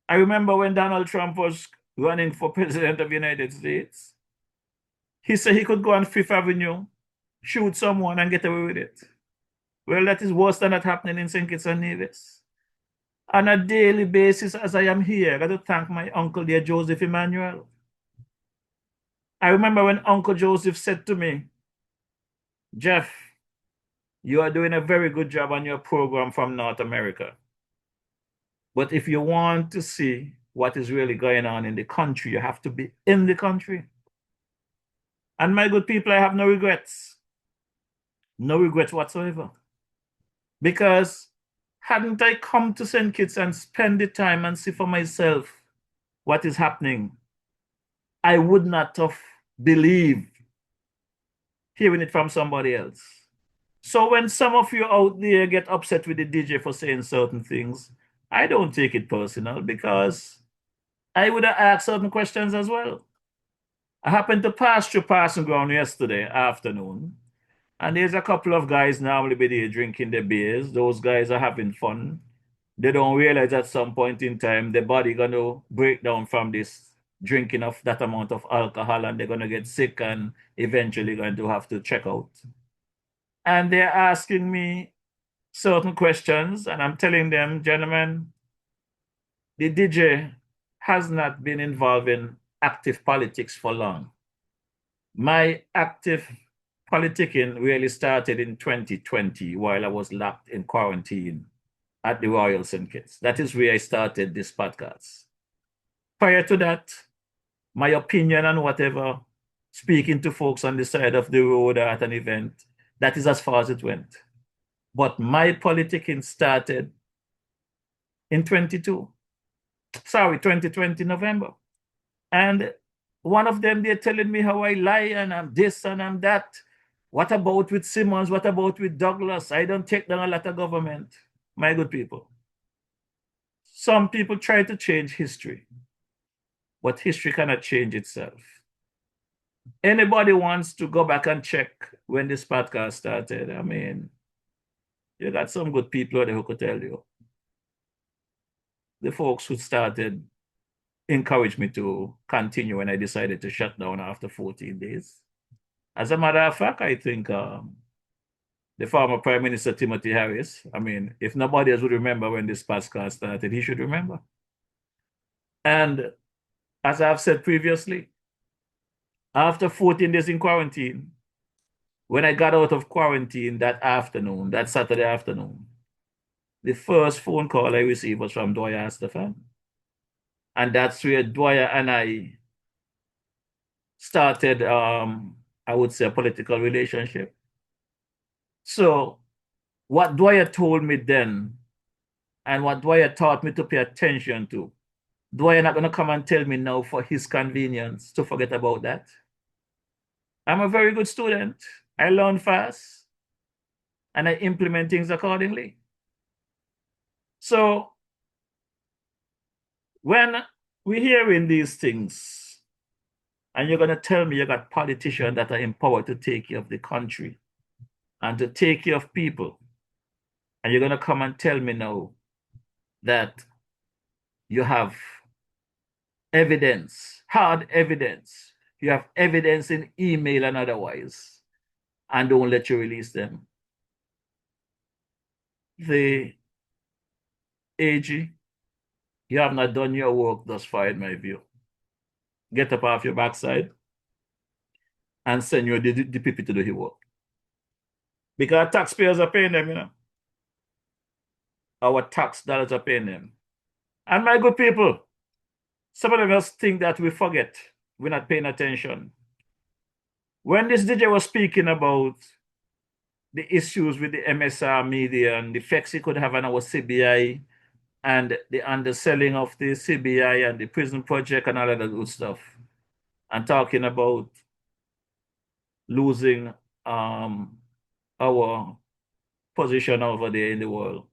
I remember when Donald Trump was running for president of the United States, he said he could go on Fifth Avenue, shoot someone and get away with it. Well, that is worse than that happening in St. Kitts and Nevis. On a daily basis, as I am here, I got to thank my uncle there, Joseph Emmanuel. I remember when Uncle Joseph said to me, Jeff, you are doing a very good job on your program from North America. But if you want to see what is really going on in the country, you have to be in the country. And my good people, I have no regrets. No regrets whatsoever. Because hadn't I come to St. Kitts and spend the time and see for myself what is happening, I would not have believed hearing it from somebody else. So when some of you out there get upset with the DJ for saying certain things, I don't take it personal, because I would have asked certain questions as well. I happened to pass through Passing Ground yesterday afternoon, and there's a couple of guys normally be there drinking their beers. Those guys are having fun. They don't realize at some point in time their body going to break down from this drinking of that amount of alcohol, and they're going to get sick and eventually going to have to check out. And they're asking me certain questions, and I'm telling them, gentlemen, the DJ has not been involved in active politics for long. My active politicking really started in 2020 while I was locked in quarantine at the Royal St. Kitts. That is where I started this podcast. Prior to that, my opinion on whatever, speaking to folks on the side of the road or at an event, that is as far as it went. But my politicking started in 2020 November. And one of them, they're telling me how I lie and I'm this and I'm that. What about with Simmons? What about with Douglas? I don't take down a lot of government. My good people. Some people try to change history, but history cannot change itself. anybody wants to go back and check when this podcast started, I mean, you got some good people out there who could tell you. The folks who started encouraged me to continue when I decided to shut down after 14 days. As a matter of fact, I think the former Prime Minister Timothy Harris, I mean, if nobody else would remember when this podcast started, he should remember. And as I've said previously, after 14 days in quarantine, when I got out of quarantine that afternoon, that Saturday afternoon, the first phone call I received was from Dwyer Astafan. And that's where Dwyer and I started, I would say, a political relationship. So what Dwyer told me then and what Dwyer taught me to pay attention to, Dwyer not going to come and tell me now for his convenience to forget about that. I'm a very good student. I learn fast and I implement things accordingly. So when we're hearing these things and you're going to tell me you got politicians that are empowered to take care of the country and to take care of people, and you're going to come and tell me now that you have evidence, hard evidence, you have evidence in email and otherwise, and don't let you release them. The AG, you have not done your work thus far, in my view. Get up off your backside and send your DPP to do his work. Because taxpayers are paying them, you know. Our tax dollars are paying them. And my good people, some of them just think that we forget. We're not paying attention. When this DJ was speaking about the issues with the MSR media and the effects it could have on our CBI and the underselling of the CBI and the prison project and all of that good stuff, and talking about losing our position over there in the world.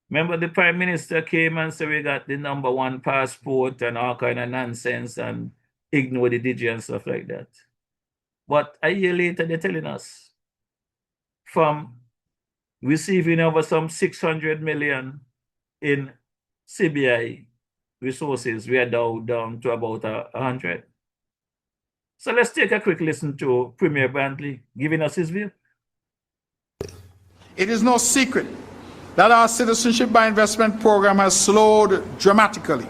Remember the Prime Minister came and said we got the #1 passport and all kind of nonsense and ignore the DJ and stuff like that. But a year later, they're telling us from receiving over some 600 million in CBI resources, we are down to about 100. So let's take a quick listen to Premier Brantley giving us his view. It is no secret that our Citizenship by Investment program has slowed dramatically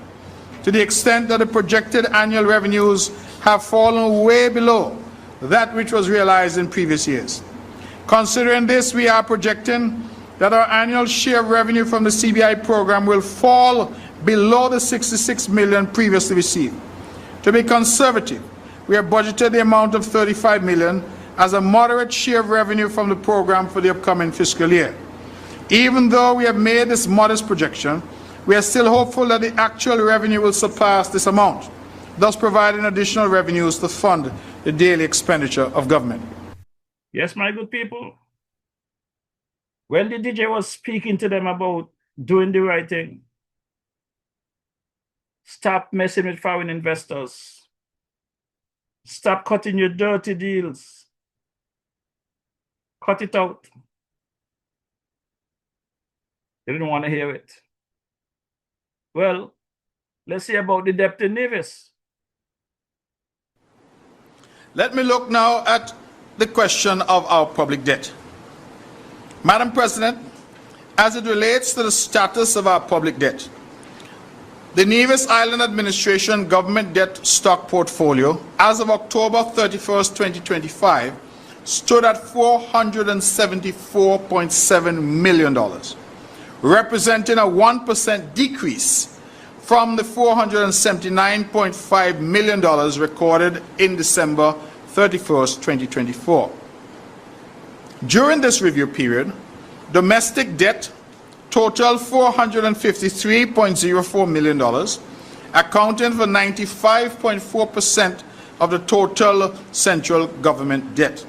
to the extent that the projected annual revenues have fallen way below that which was realized in previous years. Considering this, we are projecting that our annual share of revenue from the CBI program will fall below the 66 million previously received. To be conservative, we have budgeted the amount of 35 million as a moderate share of revenue from the program for the upcoming fiscal year. Even though we have made this modest projection, we are still hopeful that the actual revenue will surpass this amount, thus providing additional revenues to fund the daily expenditure of government. Yes, my good people. When the DJ was speaking to them about doing the right thing, stop messing with foreign investors, stop cutting your dirty deals, cut it out. They didn't want to hear it. Well, let's see about the debt in Nevis. Let me look now at the question of our public debt. Madam President, as it relates to the status of our public debt, the Nevis Island Administration government debt stock portfolio as of October 31st, 2025 stood at $474.7 million, representing a 1% decrease from the $479.5 million recorded in December 31st, 2024. During this review period, domestic debt totaled $453.04 million, accounting for 95.4% of the total central government debt,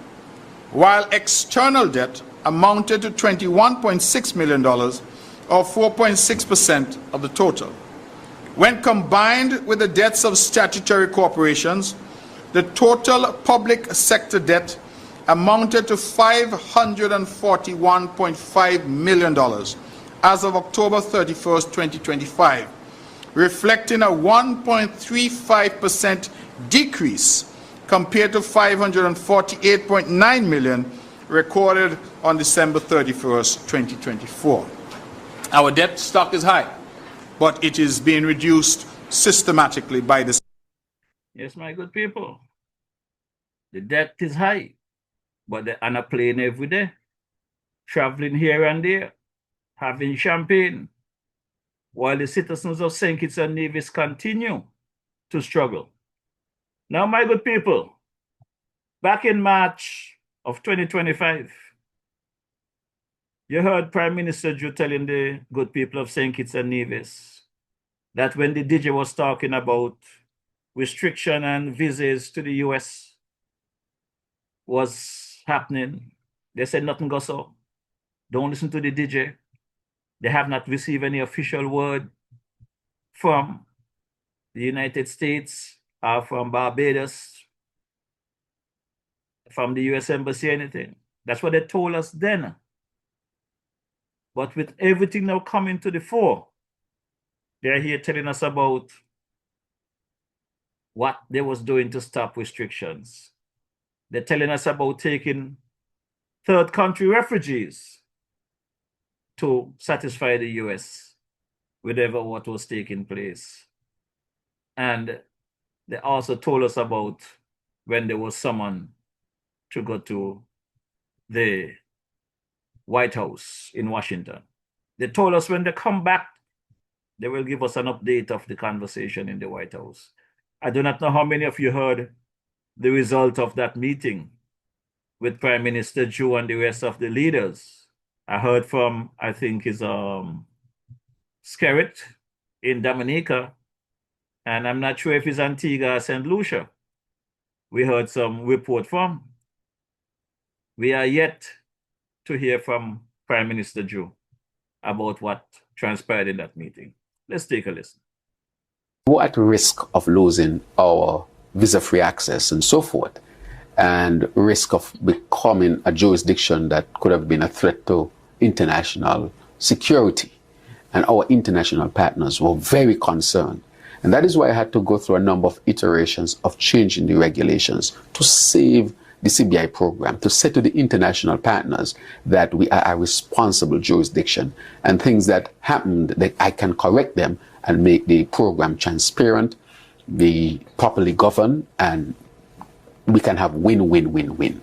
while external debt amounted to $21.6 million, or 4.6% of the total. When combined with the debts of statutory corporations, the total public sector debt amounted to $541.5 million as of October 31st, 2025, reflecting a 1.35% decrease compared to $548.9 million recorded on December 31st, 2024. Our debt stock is high, but it is being reduced systematically by the... Yes, my good people. The debt is high, but they're on a plane every day, traveling here and there, having champagne, while the citizens of St. Kitts and Nevis continue to struggle. Now, my good people, back in March of 2025, you heard Prime Minister Drew telling the good people of St. Kitts and Nevis that when the DJ was talking about restriction and visas to the US was happening, they said nothing goes so. Don't listen to the DJ. They have not received any official word from the United States or from Barbados, from the US Embassy, anything. That's what they told us then. But with everything now coming to the fore, they're here telling us about what they was doing to stop restrictions. They're telling us about taking third country refugees to satisfy the US with what was taking place. And they also told us about when there was someone to go to the White House in Washington. They told us when they come back, they will give us an update of the conversation in the White House. I do not know how many of you heard the result of that meeting with Prime Minister Drew and the rest of the leaders. I heard from, I think, his Skerrit in Dominica, and I'm not sure if it's Antigua or St. Lucia. We heard some report from. We are yet to hear from Prime Minister Drew about what transpired in that meeting. Let's take a listen. We're at risk of losing our visa-free access and so forth, and risk of becoming a jurisdiction that could have been a threat to international security. And our international partners were very concerned. And that is why I had to go through a number of iterations of changing the regulations to save the CBI program, to say to the international partners that we are a responsible jurisdiction, and things that happened, that I can correct them and make the program transparent, be properly governed, and we can have win-win-win-win.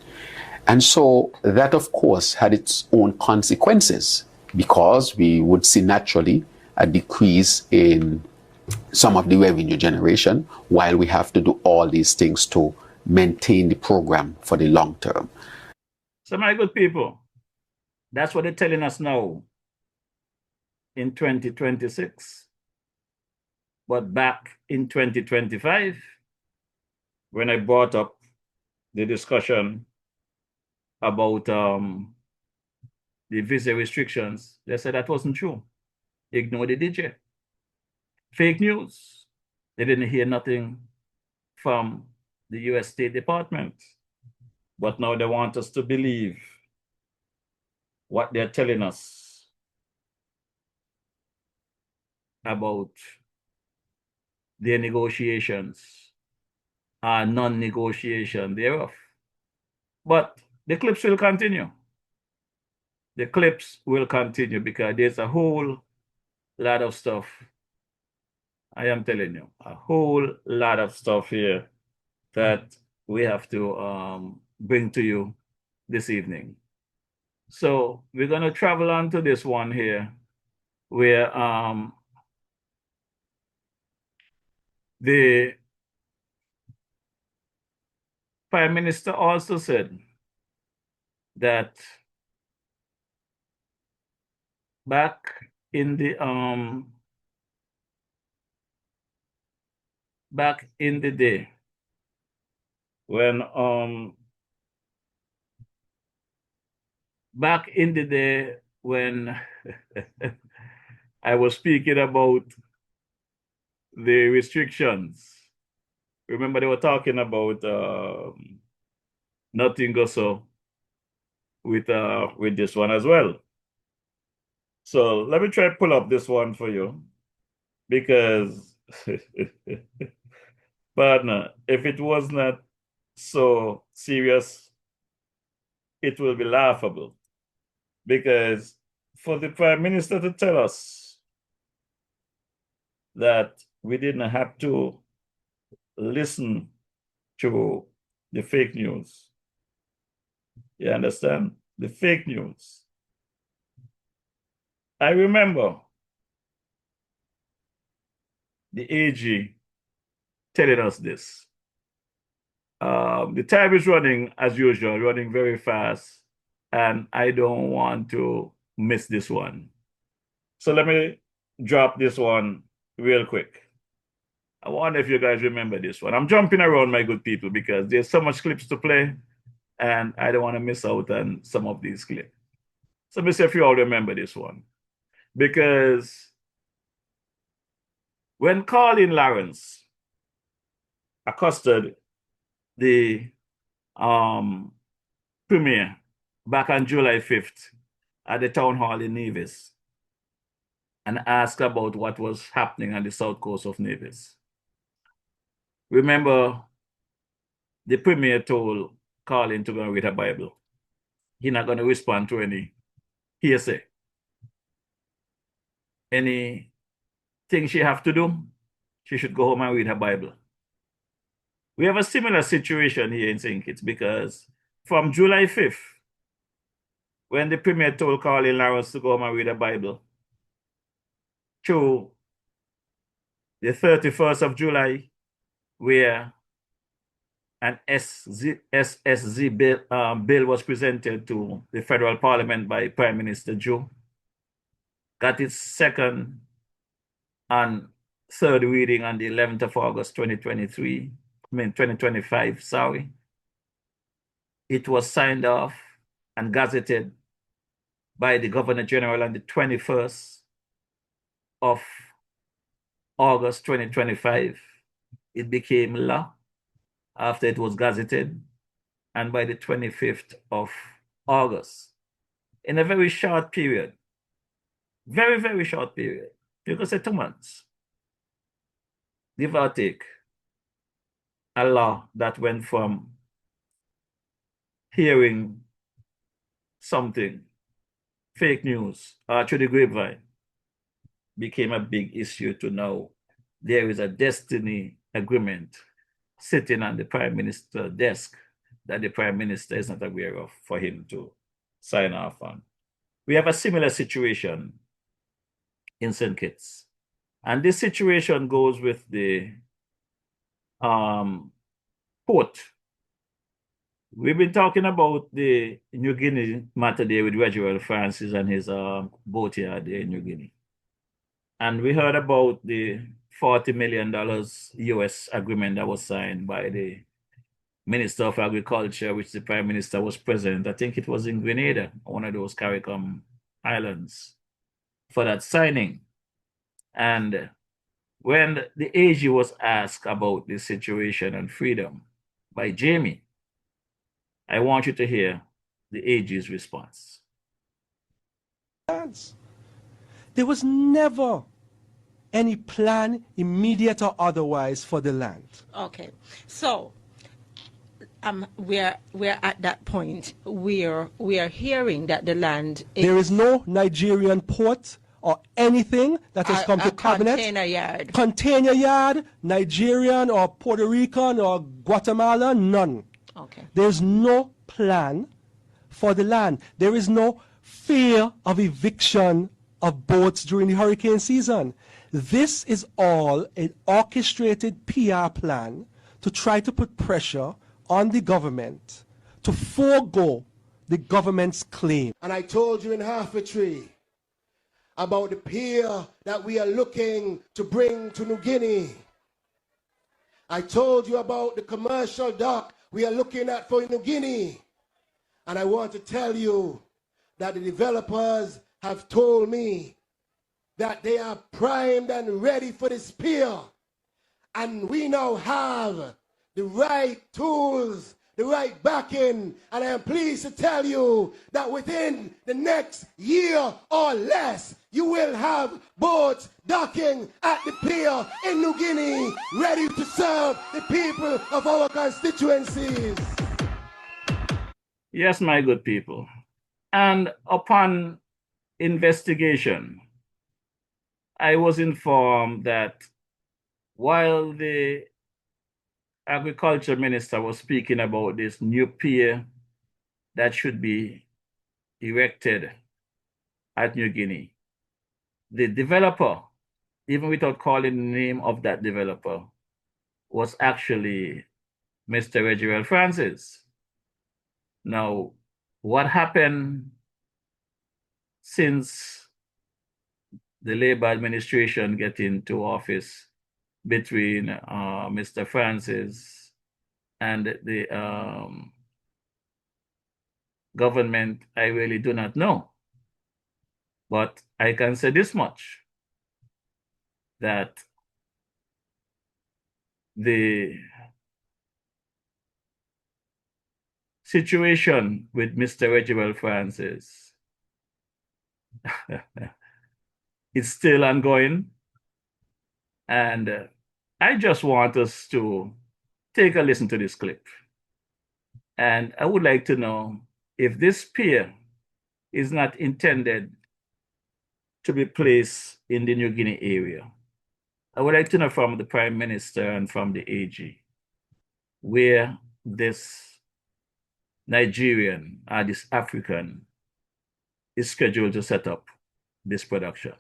And so that, of course, had its own consequences, because we would see naturally a decrease in some of the revenue generation, while we have to do all these things to maintain the program for the long term. So, my good people, that's what they're telling us now in 2026. But back in 2025, when I brought up the discussion about the visa restrictions, they said that wasn't true. Ignore the DJ. Fake news. They didn't hear nothing from the US State Department. But now they want us to believe what they're telling us about their negotiations or non-negotiation thereof. But the clips will continue. The clips will continue because there's a whole lot of stuff. I am telling you, a whole lot of stuff here that we have to bring to you this evening. So we're going to travel on to this one here, where the Prime Minister also said that back in the day when I was speaking about the restrictions remember they were talking about nothing goes so with this one as well. So let me try to pull up this one for you, because partner, if it was not so serious, it will be laughable. Because for the Prime Minister to tell us that we didn't have to listen to the fake news. You understand? The fake news. I remember the AG telling us this. The time is running as usual, running very fast, and I don't want to miss this one. So let me drop this one real quick. I wonder if you guys remember this one. I'm jumping around, my good people, because there's so much clips to play, and I don't want to miss out on some of these clips. So let me see if you all remember this one. Because when Colin Lawrence accosted the Premier back on July 5th at the town hall in Nevis and asked about what was happening on the south coast of Nevis. Remember, the Premier told Colin to go and read her Bible. He's not going to respond to any hearsay. Anything she have to do, she should go home and read her Bible. We have a similar situation here in St. Kitts, because from July 5th, when the Premier told Colin Lawrence to go home and read the Bible, to the 31st of July, where an SSZ bill was presented to the federal parliament by Prime Minister Joe, got its second and third reading on the 11th of August 2025, sorry. It was signed off and gazetted by the Governor General on the 21st of August 2025. It became law after it was gazetted, and by the 25th of August, in a very short period, very, very short period, you could say 2 months, give or take, a law that went from hearing something, fake news, through the grapevine, became a big issue to now there is a destiny agreement sitting on the Prime Minister's desk that the Prime Minister is not aware of for him to sign off on. We have a similar situation in St. Kitts. And this situation goes with the port. We've been talking about the New Guinea matter there with Reginald Francis and his boat yard there in New Guinea. And we heard about the $40 million US agreement that was signed by the Minister of Agriculture, which the Prime Minister was present. I think it was in Grenada, one of those CARICOM islands, for that signing. And when the AG was asked about the situation and freedom by Jamie, I want you to hear the AG's response. There was never any plan, immediate or otherwise, for the land. Okay, so we're at that point where we are hearing that the land is... There is no Nigerian port or anything that has come to cabinet. Container yard. Container yard, Nigerian or Puerto Rican or Guatemala, none. Okay. There's no plan for the land. There is no fear of eviction of boats during the hurricane season. This is all an orchestrated PR plan to try to put pressure on the government to forego the government's claim. And I told you in half a tree about the pier that we are looking to bring to New Guinea. I told you about the commercial dock we are looking at for New Guinea. And I want to tell you that the developers have told me that they are primed and ready for this pier. And we now have the right tools, the right backing, and I am pleased to tell you that within the next year or less, you will have boats docking at the pier in New Guinea, ready to serve the people of our constituencies. Yes, my good people. And upon investigation, I was informed that while the agriculture minister was speaking about this new pier that should be erected at New Guinea, the developer, even without calling the name of that developer, was actually Mr. Reginald Francis. Now, what happened since the Labour administration get into office between Mr. Francis and the government, I really do not know. But I can say this much, that the situation with Mr. Reginald Francis is still ongoing. And I just want us to take a listen to this clip. And I would like to know if this pier is not intended to be placed in the New Guinea area. I would like to know from the Prime Minister and from the AG where this Nigerian or this African is scheduled to set up this production.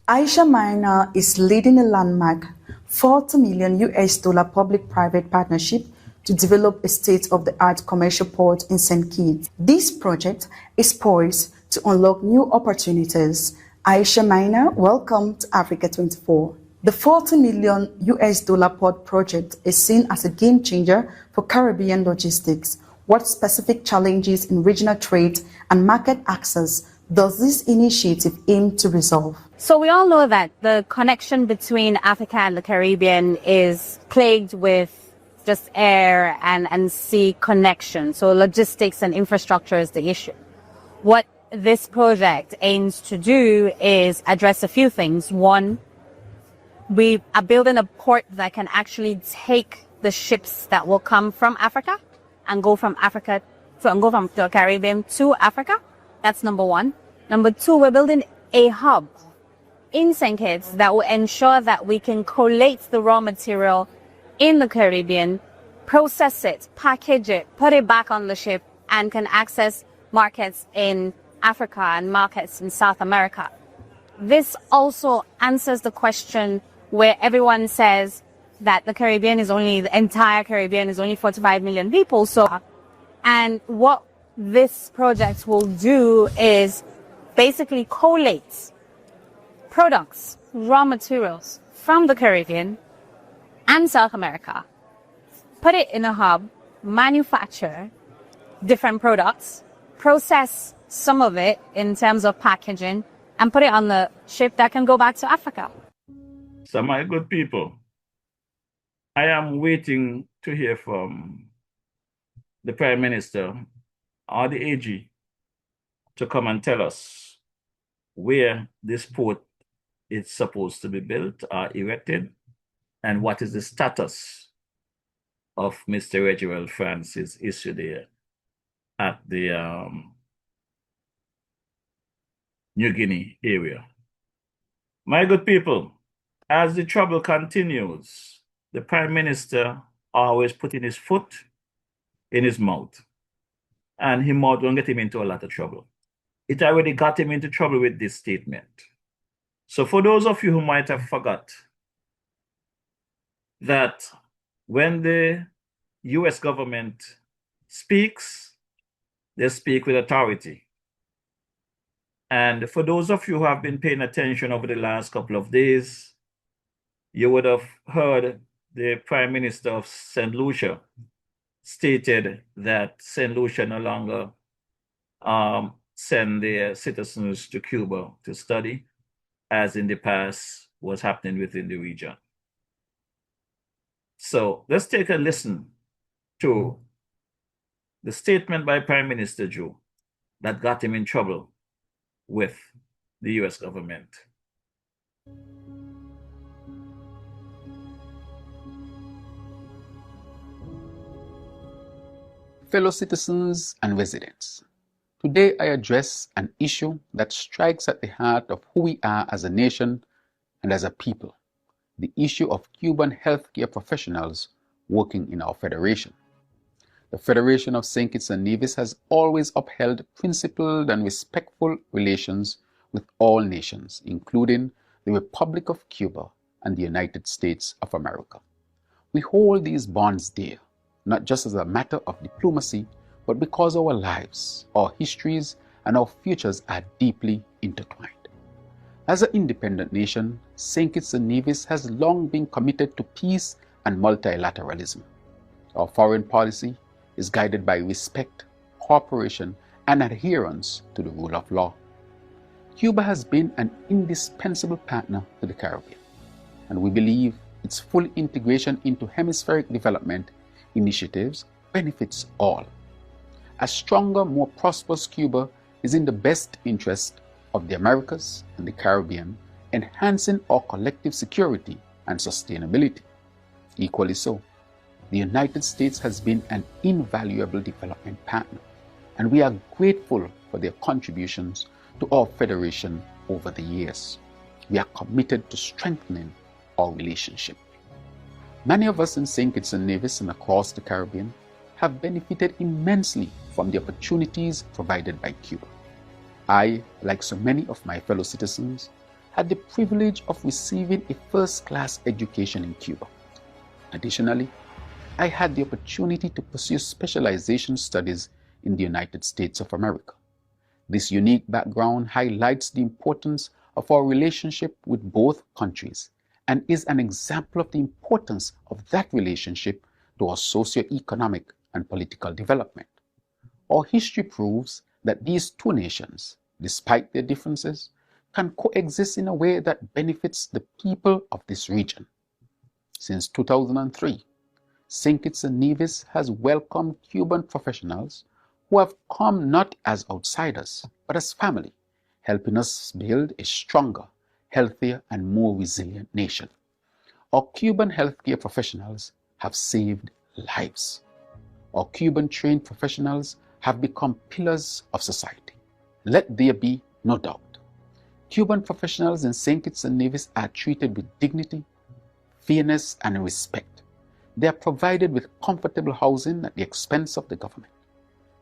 Aisha Minor is leading a landmark $40 million US public-private partnership to develop a state-of-the-art commercial port in St. Kitts. This project is poised to unlock new opportunities. Aisha Minor, welcome to Africa 24. The $40 million US port project is seen as a game changer for Caribbean logistics. What specific challenges in regional trade and market access does this initiative aim to resolve? So we all know that the connection between Africa and the Caribbean is plagued with just air and sea connection. So logistics and infrastructure is the issue. What this project aims to do is address a few things. One, we are building a port that can actually take the ships that will come from Africa and go from the Caribbean to Africa. That's number one. Number two, we're building a hub in St. Kitts that will ensure that we can collate the raw material in the Caribbean, process it, package it, put it back on the ship, and can access markets in Africa and markets in South America. This also answers the question where everyone says that the entire Caribbean is only 45 million people. And what this project will do is basically collate products, raw materials from the Caribbean and South America, put it in a hub, manufacture different products, process some of it in terms of packaging, and put it on the ship that can go back to Africa. So my good people, I am waiting to hear from the Prime Minister or the AG to come and tell us where this port is supposed to be built or erected, and what is the status of Mr. Reginald Francis' issue there at the New Guinea area. My good people, as the trouble continues, the Prime Minister always putting his foot in his mouth, and his mouth won't get him into a lot of trouble. It already got him into trouble with this statement. So for those of you who might have forgot that when the US government speaks, they speak with authority. And for those of you who have been paying attention over the last couple of days, you would have heard the Prime Minister of St. Lucia stated that St. Lucia no longer send their citizens to Cuba to study, as in the past was happening within the region. So let's take a listen to the statement by Prime Minister Joe that got him in trouble with the US government. Fellow citizens and residents, today I address an issue that strikes at the heart of who we are as a nation and as a people, the issue of Cuban healthcare professionals working in our federation. The Federation of St. Kitts and Nevis has always upheld principled and respectful relations with all nations, including the Republic of Cuba and the United States of America. We hold these bonds dear, not just as a matter of diplomacy, but because our lives, our histories, and our futures are deeply intertwined. As an independent nation, St. Kitts and Nevis has long been committed to peace and multilateralism. Our foreign policy is guided by respect, cooperation, and adherence to the rule of law. Cuba has been an indispensable partner to the Caribbean, and we believe its full integration into hemispheric development initiatives benefits all. A stronger, more prosperous Cuba is in the best interest of the Americas and the Caribbean, enhancing our collective security and sustainability. Equally so, the United States has been an invaluable development partner, and we are grateful for their contributions to our federation over the years. We are committed to strengthening our relationship. Many of us in St. Kitts and Nevis and across the Caribbean have benefited immensely from the opportunities provided by Cuba. I, like so many of my fellow citizens, had the privilege of receiving a first-class education in Cuba. Additionally, I had the opportunity to pursue specialization studies in the United States of America. This unique background highlights the importance of our relationship with both countries and is an example of the importance of that relationship to our socio-economic and political development. Our history proves that these two nations, despite their differences, can coexist in a way that benefits the people of this region. Since 2003, St. Kitts and Nevis has welcomed Cuban professionals who have come not as outsiders, but as family, helping us build a stronger, healthier, and more resilient nation. Our Cuban healthcare professionals have saved lives. Our Cuban-trained professionals have become pillars of society. Let there be no doubt. Cuban professionals in St. Kitts and Nevis are treated with dignity, fairness, and respect. They are provided with comfortable housing at the expense of the government.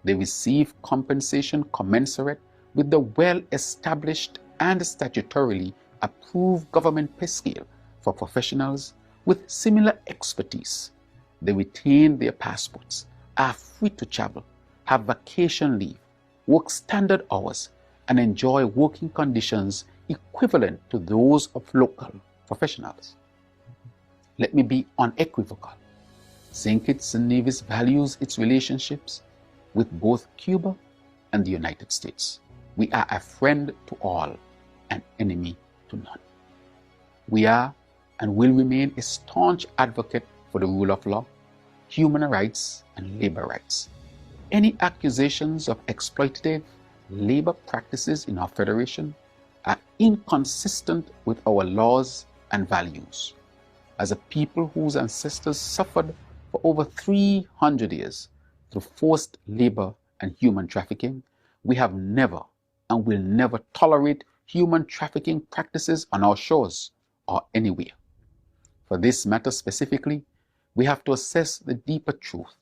They receive compensation commensurate with the well-established and statutorily approved government pay scale for professionals with similar expertise. They retain their passports, are free to travel, have vacation leave, work standard hours, and enjoy working conditions equivalent to those of local professionals. Let me be unequivocal. St. Kitts and Nevis values its relationships with both Cuba and the United States. We are a friend to all, an enemy to none. We are and will remain a staunch advocate for the rule of law, human rights, and labor rights. Any accusations of exploitative labor practices in our federation are inconsistent with our laws and values. As a people whose ancestors suffered for over 300 years through forced labor and human trafficking, we have never and will never tolerate human trafficking practices on our shores or anywhere. For this matter specifically, we have to assess the deeper truth.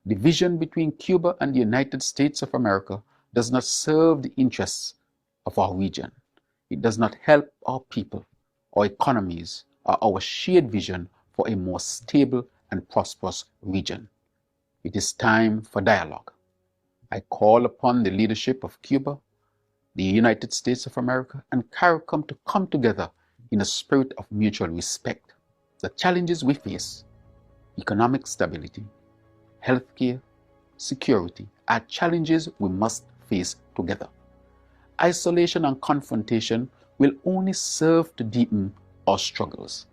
Division between Cuba and the United States of America does not serve the interests of our region. It does not help our people, our economies, or our shared vision for a more stable and prosperous region. It is time for dialogue. I call upon the leadership of Cuba, the United States of America, and CARICOM to come together in a spirit of mutual respect. The challenges we face, economic stability, healthcare, security, are challenges we must face together. Isolation and confrontation will only serve to deepen our struggles.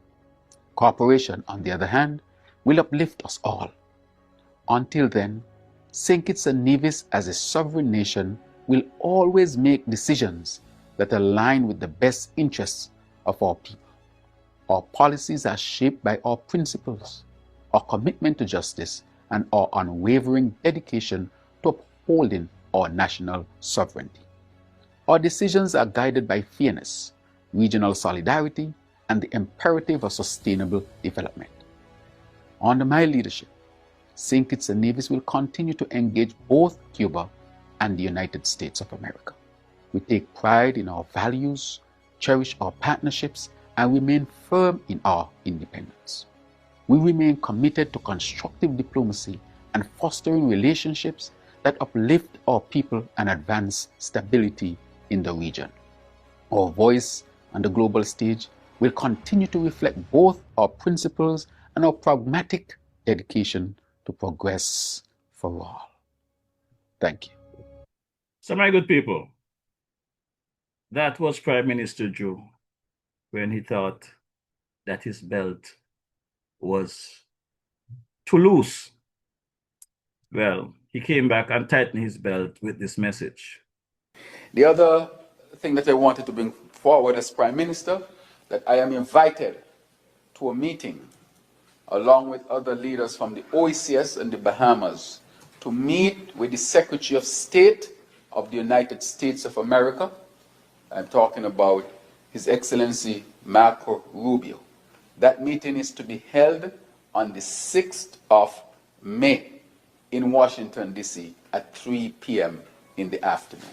Cooperation, on the other hand, will uplift us all. Until then, St. Kitts and Nevis as a sovereign nation will always make decisions that align with the best interests of our people. Our policies are shaped by our principles, our commitment to justice, and our unwavering dedication to upholding our national sovereignty. Our decisions are guided by fairness, regional solidarity, and the imperative of sustainable development. Under my leadership, St. Kitts and Nevis will continue to engage both Cuba and the United States of America. We take pride in our values, cherish our partnerships, and remain firm in our independence. We remain committed to constructive diplomacy and fostering relationships that uplift our people and advance stability in the region. Our voice on the global stage will continue to reflect both our principles and our pragmatic dedication to progress for all. Thank you. So, my good people, that was Prime Minister Joe when he thought that his belt was too loose. Well, he came back and tightened his belt with this message. The other thing that I wanted to bring forward as Prime Minister, that I am invited to a meeting along with other leaders from the OECS and the Bahamas to meet with the Secretary of State of the United States of America. I'm talking about His Excellency Marco Rubio. That meeting is to be held on the 6th of May in Washington, D.C. at 3 p.m. in the afternoon.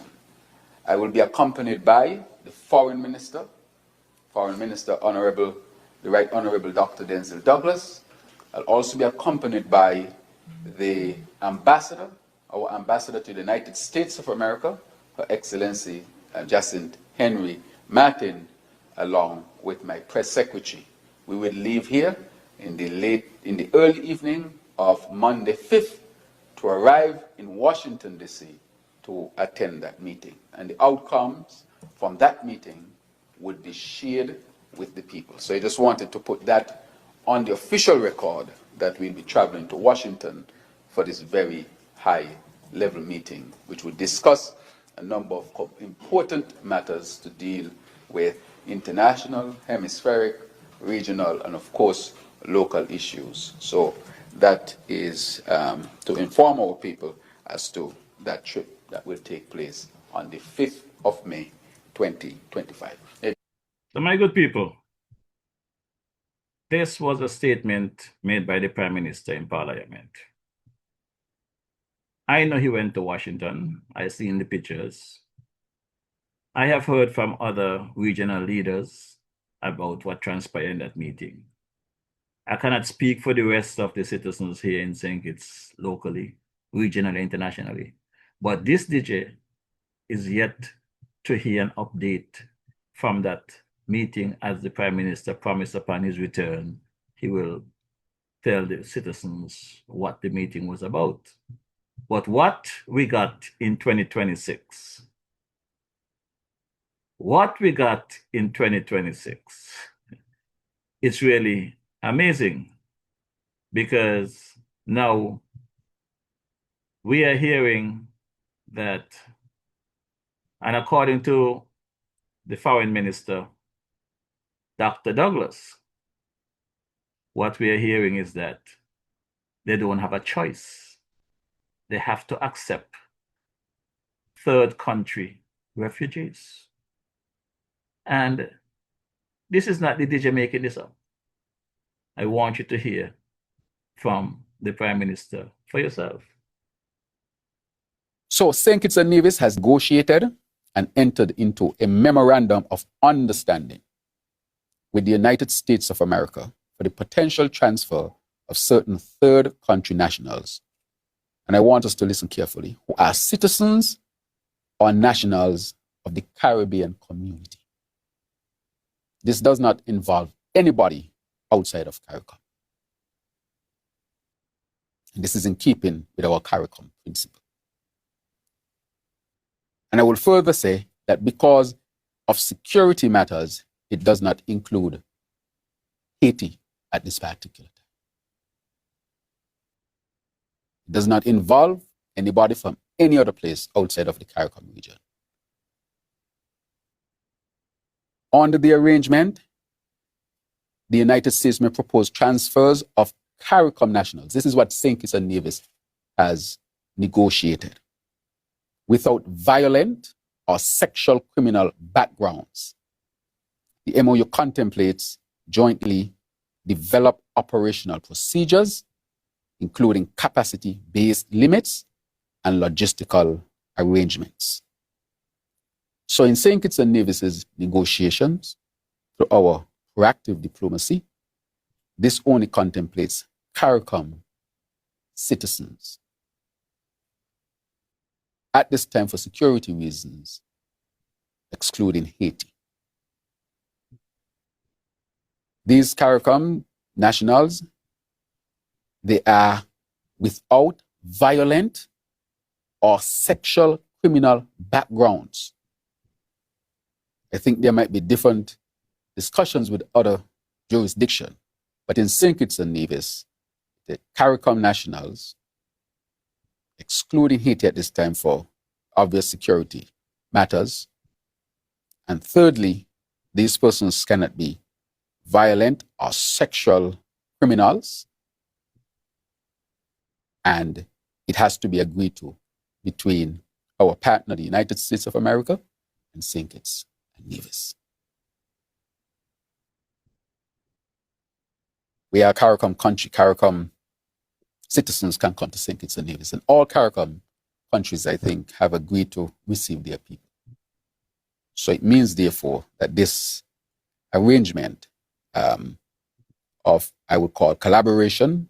I will be accompanied by the Foreign Minister Honorable, the Right Honorable Dr. Denzel Douglas. I'll also be accompanied by the Ambassador, our Ambassador to the United States of America, Her Excellency Jacinth Henry Martin, along with my press secretary. We will leave here in the early evening of Monday 5th to arrive in Washington, D.C. to attend that meeting. And the outcomes from that meeting would be shared with the people. So I just wanted to put that on the official record that we'll be traveling to Washington for this very high-level meeting, which will discuss a number of important matters to deal with international, hemispheric, regional, and of course, local issues. So that is to inform our people as to that trip that will take place on the 5th of May, 2025. So, my good people, this was a statement made by the Prime Minister in Parliament. I know he went to Washington. I've seen the pictures. I have heard from other regional leaders about what transpired in that meeting. I cannot speak for the rest of the citizens here in St. Kitts locally, regionally, internationally. But this DJ is yet to hear an update from that meeting, as the Prime Minister promised upon his return, he will tell the citizens what the meeting was about. But what we got in 2026, it's really amazing, because now we are hearing that, and according to the Foreign Minister, Dr. Douglas, what we are hearing is that they don't have a choice. They have to accept third country refugees. And this is not the DJ making this up. I want you to hear from the Prime Minister for yourself. So St. Kitts and Nevis has negotiated and entered into a memorandum of understanding with the United States of America for the potential transfer of certain third country nationals. And I want us to listen carefully, who are citizens or nationals of the Caribbean community. This does not involve anybody outside of CARICOM. And this is in keeping with our CARICOM principle. And I will further say that because of security matters, it does not include Haiti at this particular time. It does not involve anybody from any other place outside of the CARICOM region. Under the arrangement, the United States may propose transfers of CARICOM nationals. This is what St. Kitts and Nevis has negotiated, without violent or sexual criminal backgrounds. The MOU contemplates jointly develop operational procedures, including capacity-based limits and logistical arrangements. So in St. Kitts and Nevis's negotiations, through our proactive diplomacy, this only contemplates CARICOM citizens. At this time, for security reasons, excluding Haiti. These CARICOM nationals, they are without violent or sexual criminal backgrounds. I think there might be different discussions with other jurisdictions, but in St. Kitts and Nevis, the CARICOM nationals, excluding Haiti at this time for obvious security matters, and thirdly, these persons cannot be violent or sexual criminals, and it has to be agreed to between our partner, the United States of America, and St. Kitts and Nevis. We are a CARICOM country. CARICOM citizens can come to St. Kitts and Nevis, and all CARICOM countries, I think, have agreed to receive their people. So it means, therefore, that this arrangement of, I would call, collaboration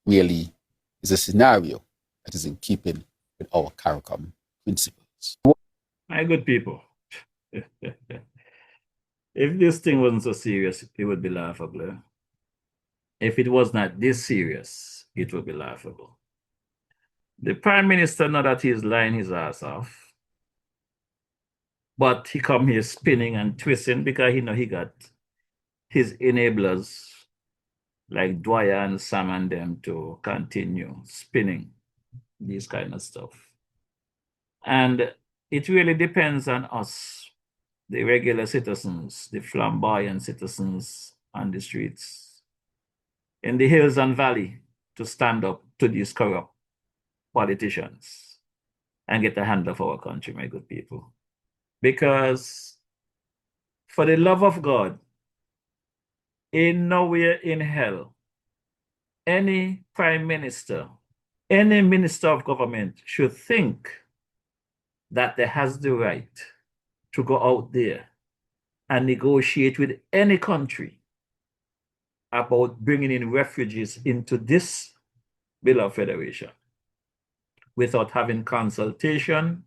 really is a scenario that is in keeping with our CARICOM principles. My good people, if this thing wasn't so serious, it would be laughable. If it was not this serious, it would be laughable. The Prime Minister, know that he's lying his ass off, but he come here spinning and twisting because he know he got his enablers like Dwyer and Sam and them to continue spinning this kind of stuff. And it really depends on us, the regular citizens, the flamboyant citizens on the streets, in the hills and valley, to stand up to these corrupt politicians and get a hand of our country, my good people. Because for the love of God, in nowhere in hell, any prime minister, any minister of government should think that they has the right to go out there and negotiate with any country about bringing in refugees into this beloved federation without having consultation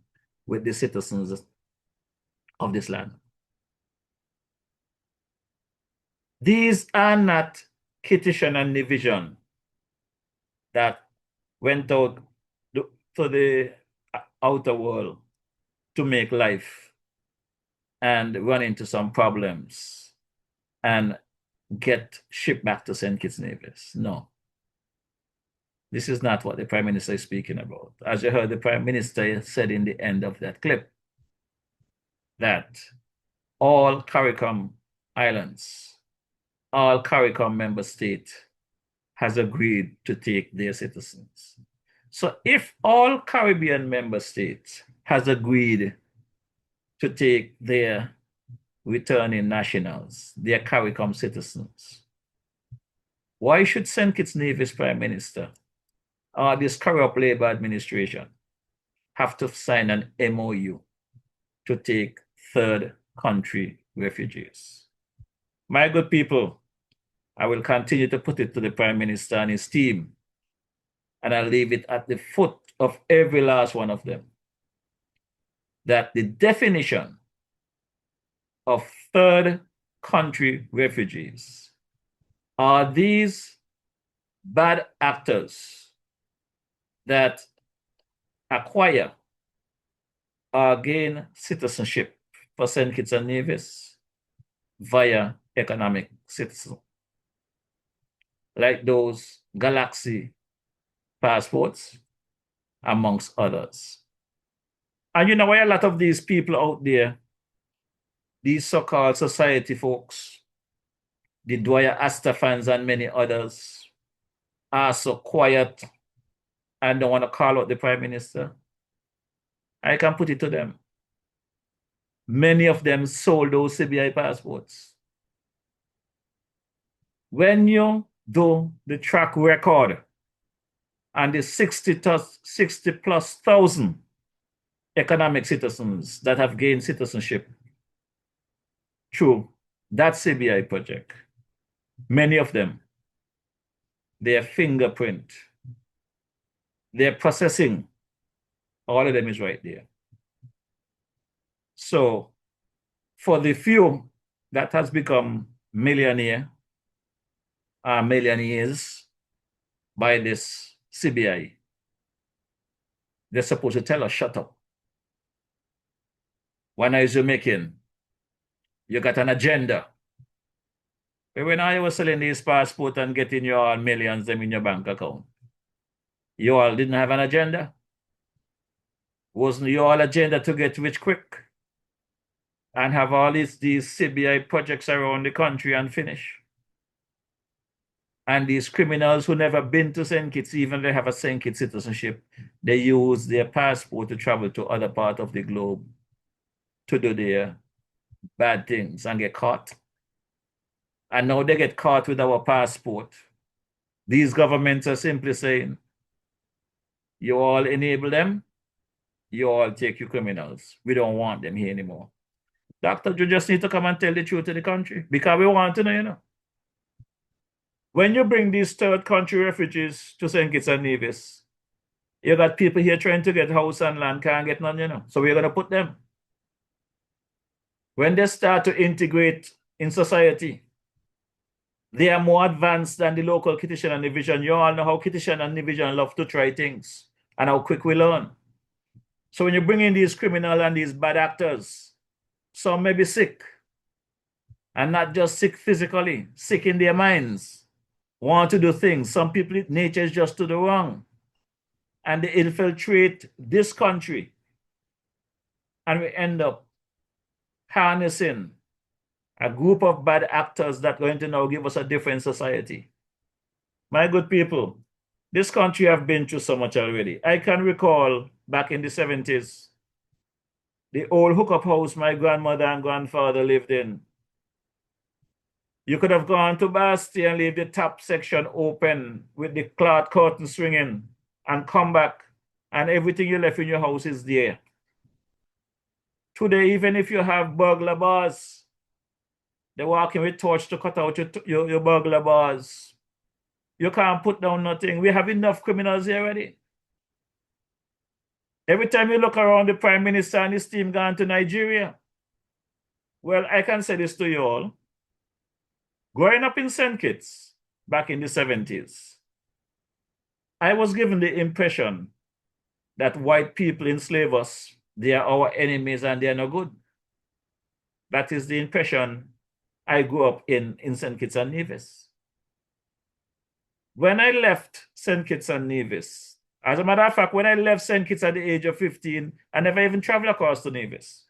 with the citizens of this land. These are not Kittish and Division that went out to the outer world to make life and run into some problems and get shipped back to St. Kitts Nevis. No. This is not what the Prime Minister is speaking about. As you heard, the Prime Minister said in the end of that clip that all CARICOM islands, all CARICOM member states has agreed to take their citizens. So if all Caribbean member states has agreed to take their returning nationals, their CARICOM citizens, why should St. Kitts Nevis Prime Minister or this corrupt Labour administration have to sign an MOU to take third country refugees? My good people, I will continue to put it to the Prime Minister and his team, and I'll leave it at the foot of every last one of them, that the definition of third country refugees are these bad actors that acquire or gain citizenship for St. Kitts and Nevis via economic citizenship, like those Galaxy passports, amongst others. And you know why a lot of these people out there, these so-called society folks, the Dwyer Asta fans and many others, are so quiet and don't want to call out the Prime Minister? I can put it to them. Many of them sold those CBI passports. When you do the track record and the 60 plus thousand economic citizens that have gained citizenship through that CBI project, many of them, their fingerprint, their processing, all of them is right there. So for the few that has become millionaires by this CBI, they're supposed to tell us, shut up. When I was making, you got an agenda. But when I was selling these passports and getting you all millions them in your bank account, you all didn't have an agenda? Wasn't your agenda to get rich quick and have all these CBI projects around the country and finish? And these criminals who never been to St. Kitts, even if they have a St. Kitts citizenship, they use their passport to travel to other parts of the globe to do their bad things and get caught. And now they get caught with our passport. These governments are simply saying, you all enable them, you all take you criminals. We don't want them here anymore. Doctor, you just need to come and tell the truth to the country because we want to know, you know. When you bring these third country refugees to St. Kitts and Nevis, you got people here trying to get house and land, can't get none, you know. So we're going to put them. When they start to integrate in society, they are more advanced than the local Kittitian and Division. You all know how Kittitian and Division love to try things and how quick we learn. So when you bring in these criminals and these bad actors, some may be sick, and not just sick physically, sick in their minds, want to do things. Some people, nature is just to the wrong, and they infiltrate this country, and we end up harnessing a group of bad actors that are going to now give us a different society. My good people, this country have been through so much already. I can recall back in the 70s, the old hookup house my grandmother and grandfather lived in. You could have gone to Basti and leave the top section open with the cloth curtain swinging and come back and everything you left in your house is there. Today, even if you have burglar bars, they're walking with torch to cut out your burglar bars. You can't put down nothing. We have enough criminals here already. Every time you look around, the Prime Minister and his team gone to Nigeria. Well, I can say this to you all. Growing up in St. Kitts back in the 70s, I was given the impression that white people enslave us. They are our enemies and they are no good. That is the impression I grew up in St. Kitts and Nevis. When I left St. Kitts and Nevis, as a matter of fact, when I left St. Kitts at the age of 15, I never even traveled across to Nevis.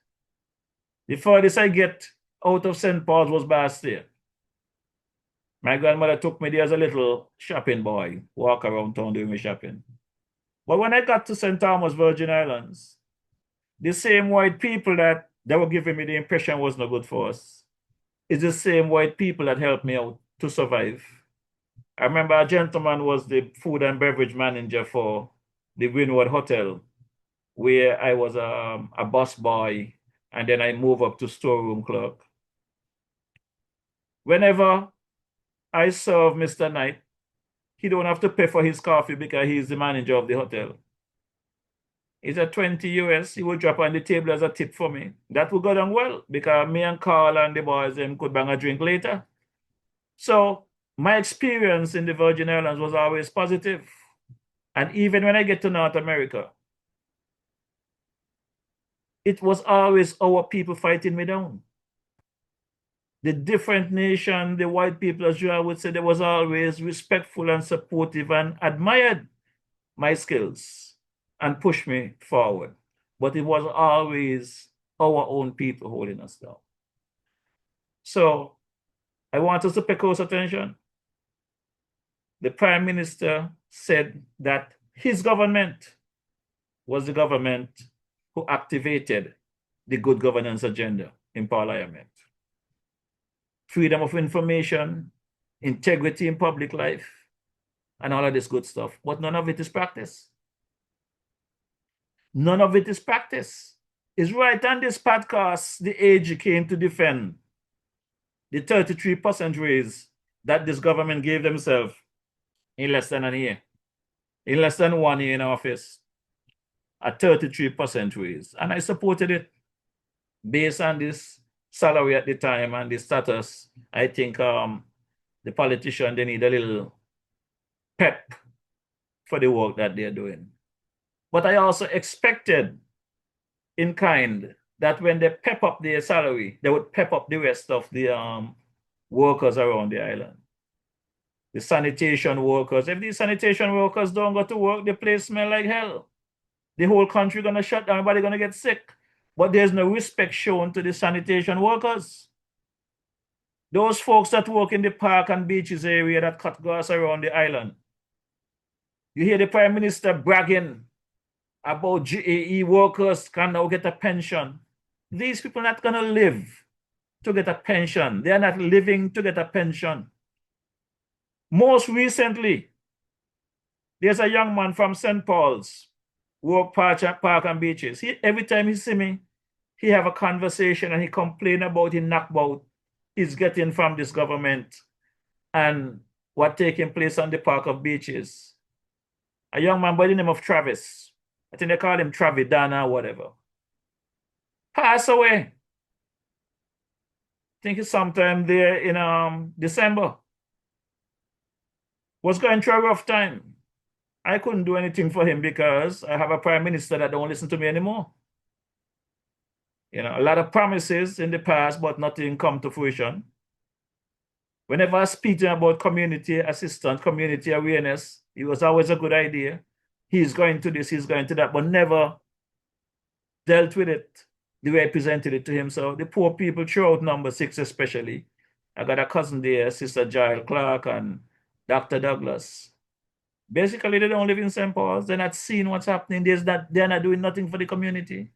The furthest I get out of St. Paul's was Bastille. My grandmother took me there as a little shopping boy, walk around town doing my shopping. But when I got to St. Thomas, Virgin Islands, the same white people that they were giving me the impression was no good for us is the same white people that helped me out to survive. I remember a gentleman was the food and beverage manager for the Greenwood Hotel, where I was a bus boy, and then I moved up to storeroom clerk. Whenever I serve Mr. Knight, he don't have to pay for his coffee because he's the manager of the hotel. It's a 20 US, he would drop on the table as a tip for me. That would go down well because me and Carl and the boys them could bang a drink later. So my experience in the Virgin Islands was always positive. And even when I get to North America, it was always our people fighting me down. the different nation, the white people, as you would say, they was always respectful and supportive and admired my skills and pushed me forward. But it was always our own people holding us down. So I want us to pay close attention. The Prime Minister said that his government was the government who activated the good governance agenda in Parliament. Freedom of information, integrity in public life, and all of this good stuff. But none of it is practice. None of it is practice. It's right on this podcast, the AG came to defend the 33% raise that this government gave themselves in less than a year. In less than 1 year in office, a 33% raise. And I supported it based on this salary at the time and the status. I think the politician, they need a little pep for the work that they're doing. But I also expected in kind that when they pep up their salary, they would pep up the rest of the workers around the island. The sanitation workers. If these sanitation workers don't go to work, the place smell like hell. The whole country gonna shut down, everybody gonna get sick. But there's no respect shown to the sanitation workers. Those folks that work in the park and beaches area that cut grass around the island. You hear the Prime Minister bragging about GAE workers can now get a pension. These people are not gonna live to get a pension. They are not living to get a pension. Most recently, there's a young man from St. Paul's, work park and beaches. Every time he see me, he have a conversation and he complain about the knockbout he's getting from this government and what taking place on the park of beaches. A young man by the name of Travis, I think they call him Travidana or whatever, passed away. I think it's sometime there in December. Was going through a rough time. I couldn't do anything for him because I have a prime minister that don't listen to me anymore. You know, a lot of promises in the past, but nothing come to fruition. Whenever I speak to him about community assistance, community awareness, it was always a good idea. He's going to this, he's going to that, but never dealt with it the way I presented it to him. So the poor people throughout number 6 especially. I got a cousin there, Sister Giles Clark and Dr. Douglas. Basically, they don't live in St. Paul's. They're not seeing what's happening. They're not doing nothing for the community.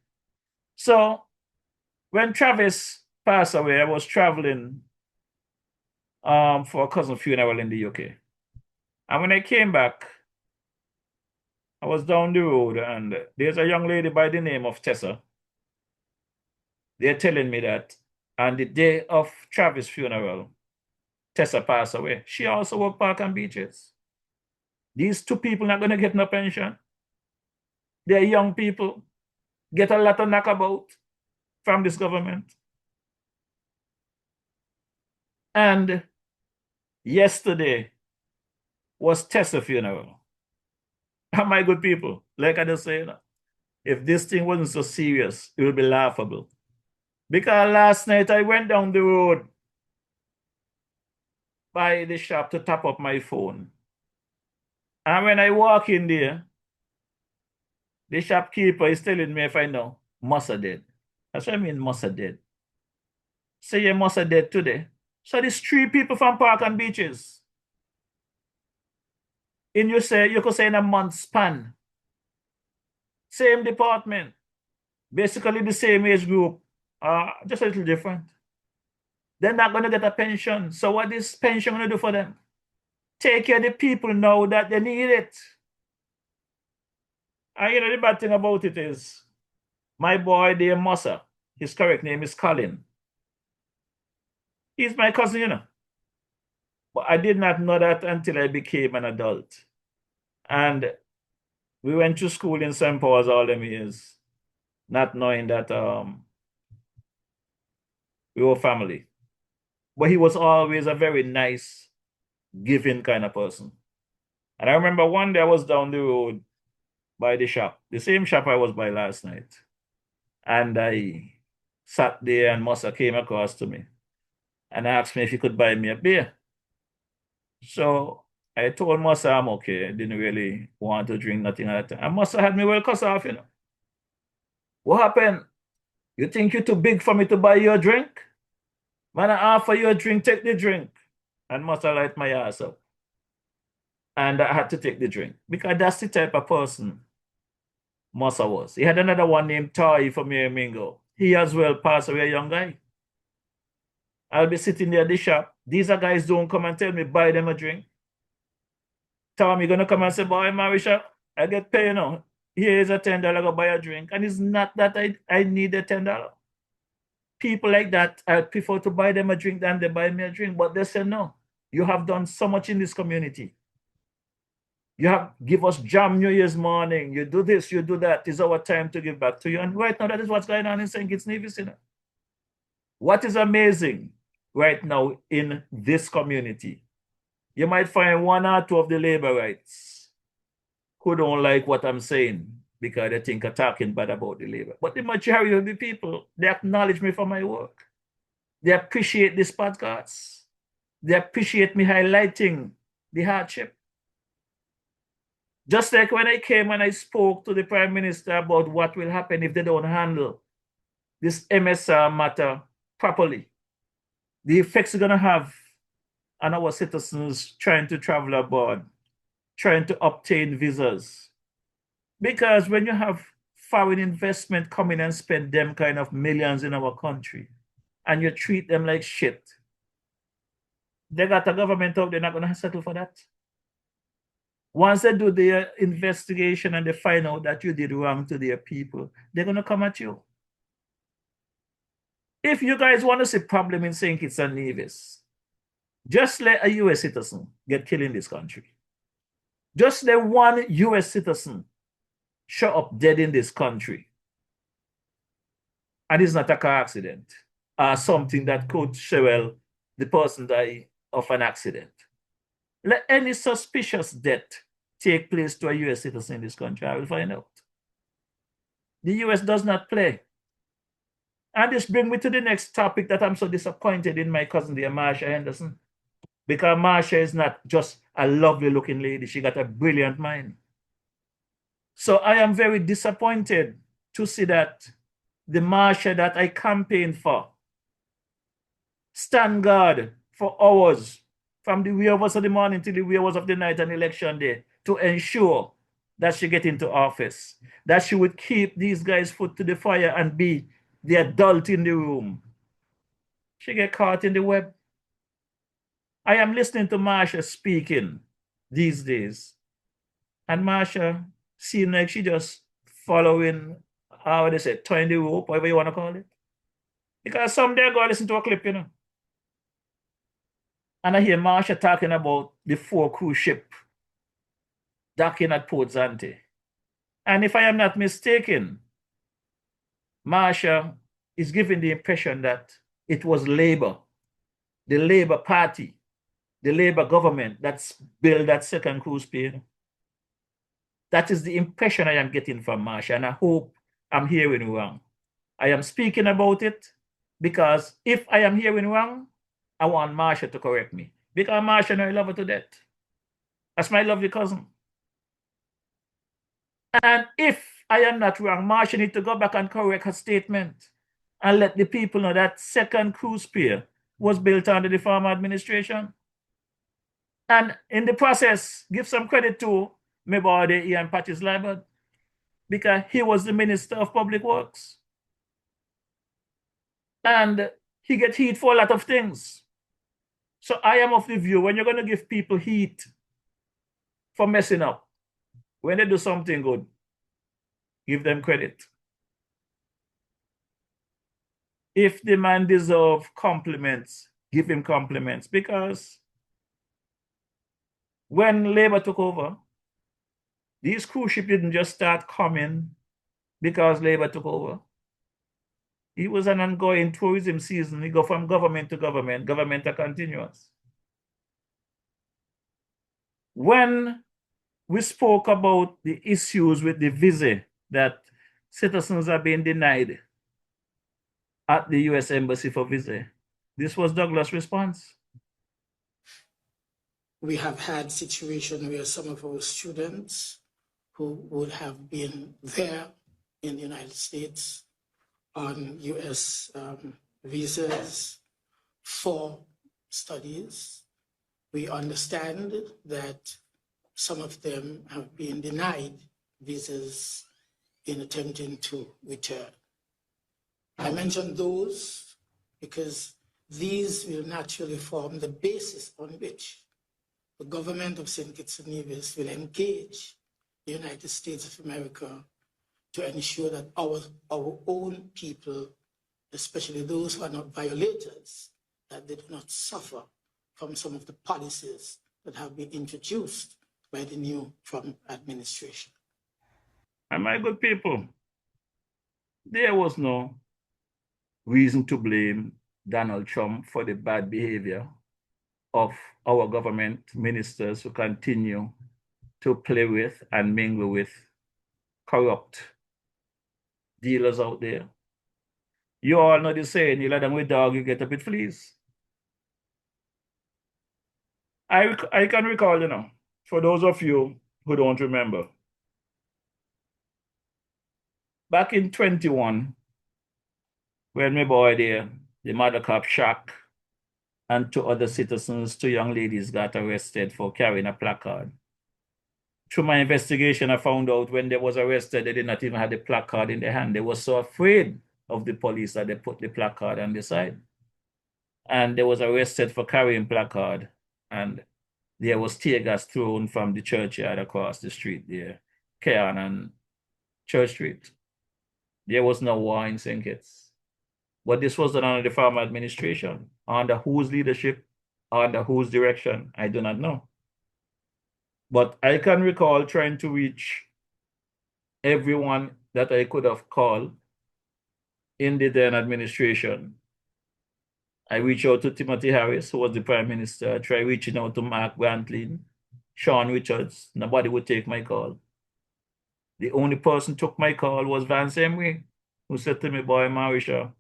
So when Travis passed away, I was traveling for a cousin funeral in the UK. And when I came back, I was down the road and there's a young lady by the name of Tessa. They're telling me that on the day of Travis' funeral, Tessa passed away. She also worked park and beaches. These 2 people not going to get no pension. They're young people, get a lot of knockabout from this government. And yesterday was Tessa's funeral. And my good people, like I just said, if this thing wasn't so serious, it would be laughable. Because last night I went down the road by the shop to top up my phone. And when I walk in there, the shopkeeper is telling me if I know, Musa dead. That's what I mean, Musa dead. Say your Musa dead today. So there's 3 people from park and beaches. And you could say in a month span. Same department. Basically the same age group. Just a little different. They're not going to get a pension. So what is pension going to do for them? Take care of the people now that they need it. And you know, the bad thing about it is, my boy there, Musa, his correct name is Colin. He's my cousin, you know. But I did not know that until I became an adult. And we went to school in St. Paul's all them years, not knowing that we were family. But he was always a very nice, giving kind of person. And I remember one day I was down the road by the shop, the same shop I was by last night. And I sat there and Musa came across to me. and asked me if he could buy me a beer. So I told Musa I'm okay. I didn't really want to drink nothing at the time. And Musa had me well cuss off, you know. What happened? You think you're too big for me to buy you a drink? Man, I offer you a drink, take the drink. And Musa light my ass up. And I had to take the drink because that's the type of person Musa was. He had another one named Toy from Mingo. He as well passed away, a young guy. I'll be sitting there at the shop. These are guys don't come and tell me, buy them a drink. Tom, you're going to come and say, boy, Marisha, I get paid, you know. Here is a $10, go buy a drink. And it's not that I need the $10. People like that, I prefer to buy them a drink than they buy me a drink. But they say, no, you have done so much in this community. You have give us jam New Year's morning. You do this, you do that. It's our time to give back to you. And right now, that is what's going on in St. Kitts Nevis, you know. What is amazing right now in this community, you might find one or two of the laborites who don't like what I'm saying because they think I'm talking bad about the labor. But the majority of the people, they acknowledge me for my work. They appreciate this podcast. They appreciate me highlighting the hardship. Just like when I came and I spoke to the Prime Minister about what will happen if they don't handle this MSR matter properly, the effects are going to have on our citizens trying to travel abroad, trying to obtain visas. Because when you have foreign investment coming and spend them kind of millions in our country, and you treat them like shit, they got a government out, they're not going to settle for that. Once they do their investigation and they find out that you did wrong to their people, they're going to come at you. If you guys want to see problem in St. Kitts and Nevis, just let a U.S. citizen get killed in this country. Just let one U.S. citizen show up dead in this country. And it's not a car accident or something that could show well the person die of an accident. Let any suspicious death take place to a U.S. citizen in this country. I will find out. The U.S. does not play. And this brings me to the next topic that I'm so disappointed in my cousin, dear Marsha Henderson. Because Marsha is not just a lovely looking lady. She got a brilliant mind. So I am very disappointed to see that the Marsha that I campaigned for stand guard for hours from the wee hours of the morning till the wee hours of the night on election day to ensure that she get into office, that she would keep these guys' foot to the fire and be the adult in the room. She get caught in the web. I am listening to Marsha speaking these days, and Marsha seems like she just following, how they say, tying the rope, whatever you want to call it. Because someday I go listen to a clip, you know. And I hear Marsha talking about the 4 cruise ship docking at Port Zante. And if I am not mistaken, Marsha is giving the impression that it was Labour, the Labour Party, the Labour government that's built that second cruise pier. That is the impression I am getting from Marsha, and I hope I'm hearing wrong. I am speaking about it because if I am hearing wrong, I want Marsha to correct me. Because Marsha, I love her to death. That's my lovely cousin. And if I am not wrong, Marsha needs to go back and correct her statement and let the people know that second cruise pier was built under the former administration. And in the process, give some credit to my boy Ian Patches Libert, because he was the Minister of Public Works. And he gets heat for a lot of things. So I am of the view, when you're going to give people heat for messing up, when they do something good, give them credit. If the man deserves compliments, give him compliments. Because when Labour took over, these cruise ships didn't just start coming because Labour took over. It was an ongoing tourism season. We go from government to government. Government are continuous. When we spoke about the issues with the visa that citizens are being denied at the U.S. Embassy for visa, This was Douglas' response. We have had situations where some of our students who would have been there in the United States on US visas for studies. We understand that some of them have been denied visas in attempting to return. I mention those because these will naturally form the basis on which the government of St. Kitts and Nevis will engage the United States of America to ensure that our own people, especially those who are not violators, that they do not suffer from some of the policies that have been introduced by the new Trump administration. And my good people, there was no reason to blame Donald Trump for the bad behavior of our government ministers who continue to play with and mingle with corrupt dealers out there. You all know the saying, you let them with dog, you get up with fleas. I can recall, for those of you who don't remember, back in 21, when my boy there, the mother cop Shaq, and two other citizens, two young ladies got arrested for carrying a placard. Through my investigation, I found out when they was arrested, they did not even have the placard in their hand. They were so afraid of the police that they put the placard on the side. And they was arrested for carrying placard. And there was tear gas thrown from the churchyard across the street there, Cairn and Church Street. There was no war in St. Kitts. But this was done under the former administration. Under whose leadership, under whose direction, I do not know. But I can recall trying to reach everyone that I could have called in the then administration. I reached out to Timothy Harris, who was the Prime Minister. I tried reaching out to Mark Brantley, Sean Richards. Nobody would take my call. The only person who took my call was Vance Emery, who said to me, boy, Marisha,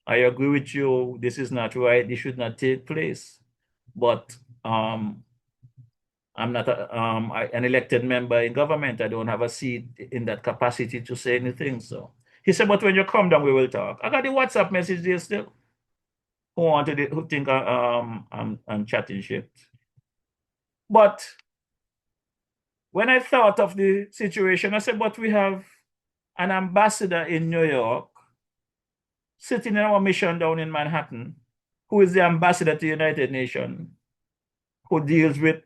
I agree with you. This is not right. This should not take place. But I'm not an elected member in government. I don't have a seat in that capacity to say anything. So he said, but when you come down, we will talk. I got the WhatsApp message there still. Who think I'm chatting shit. But when I thought of the situation, I said, but we have an ambassador in New York sitting in our mission down in Manhattan, who is the ambassador to the United Nations, who deals with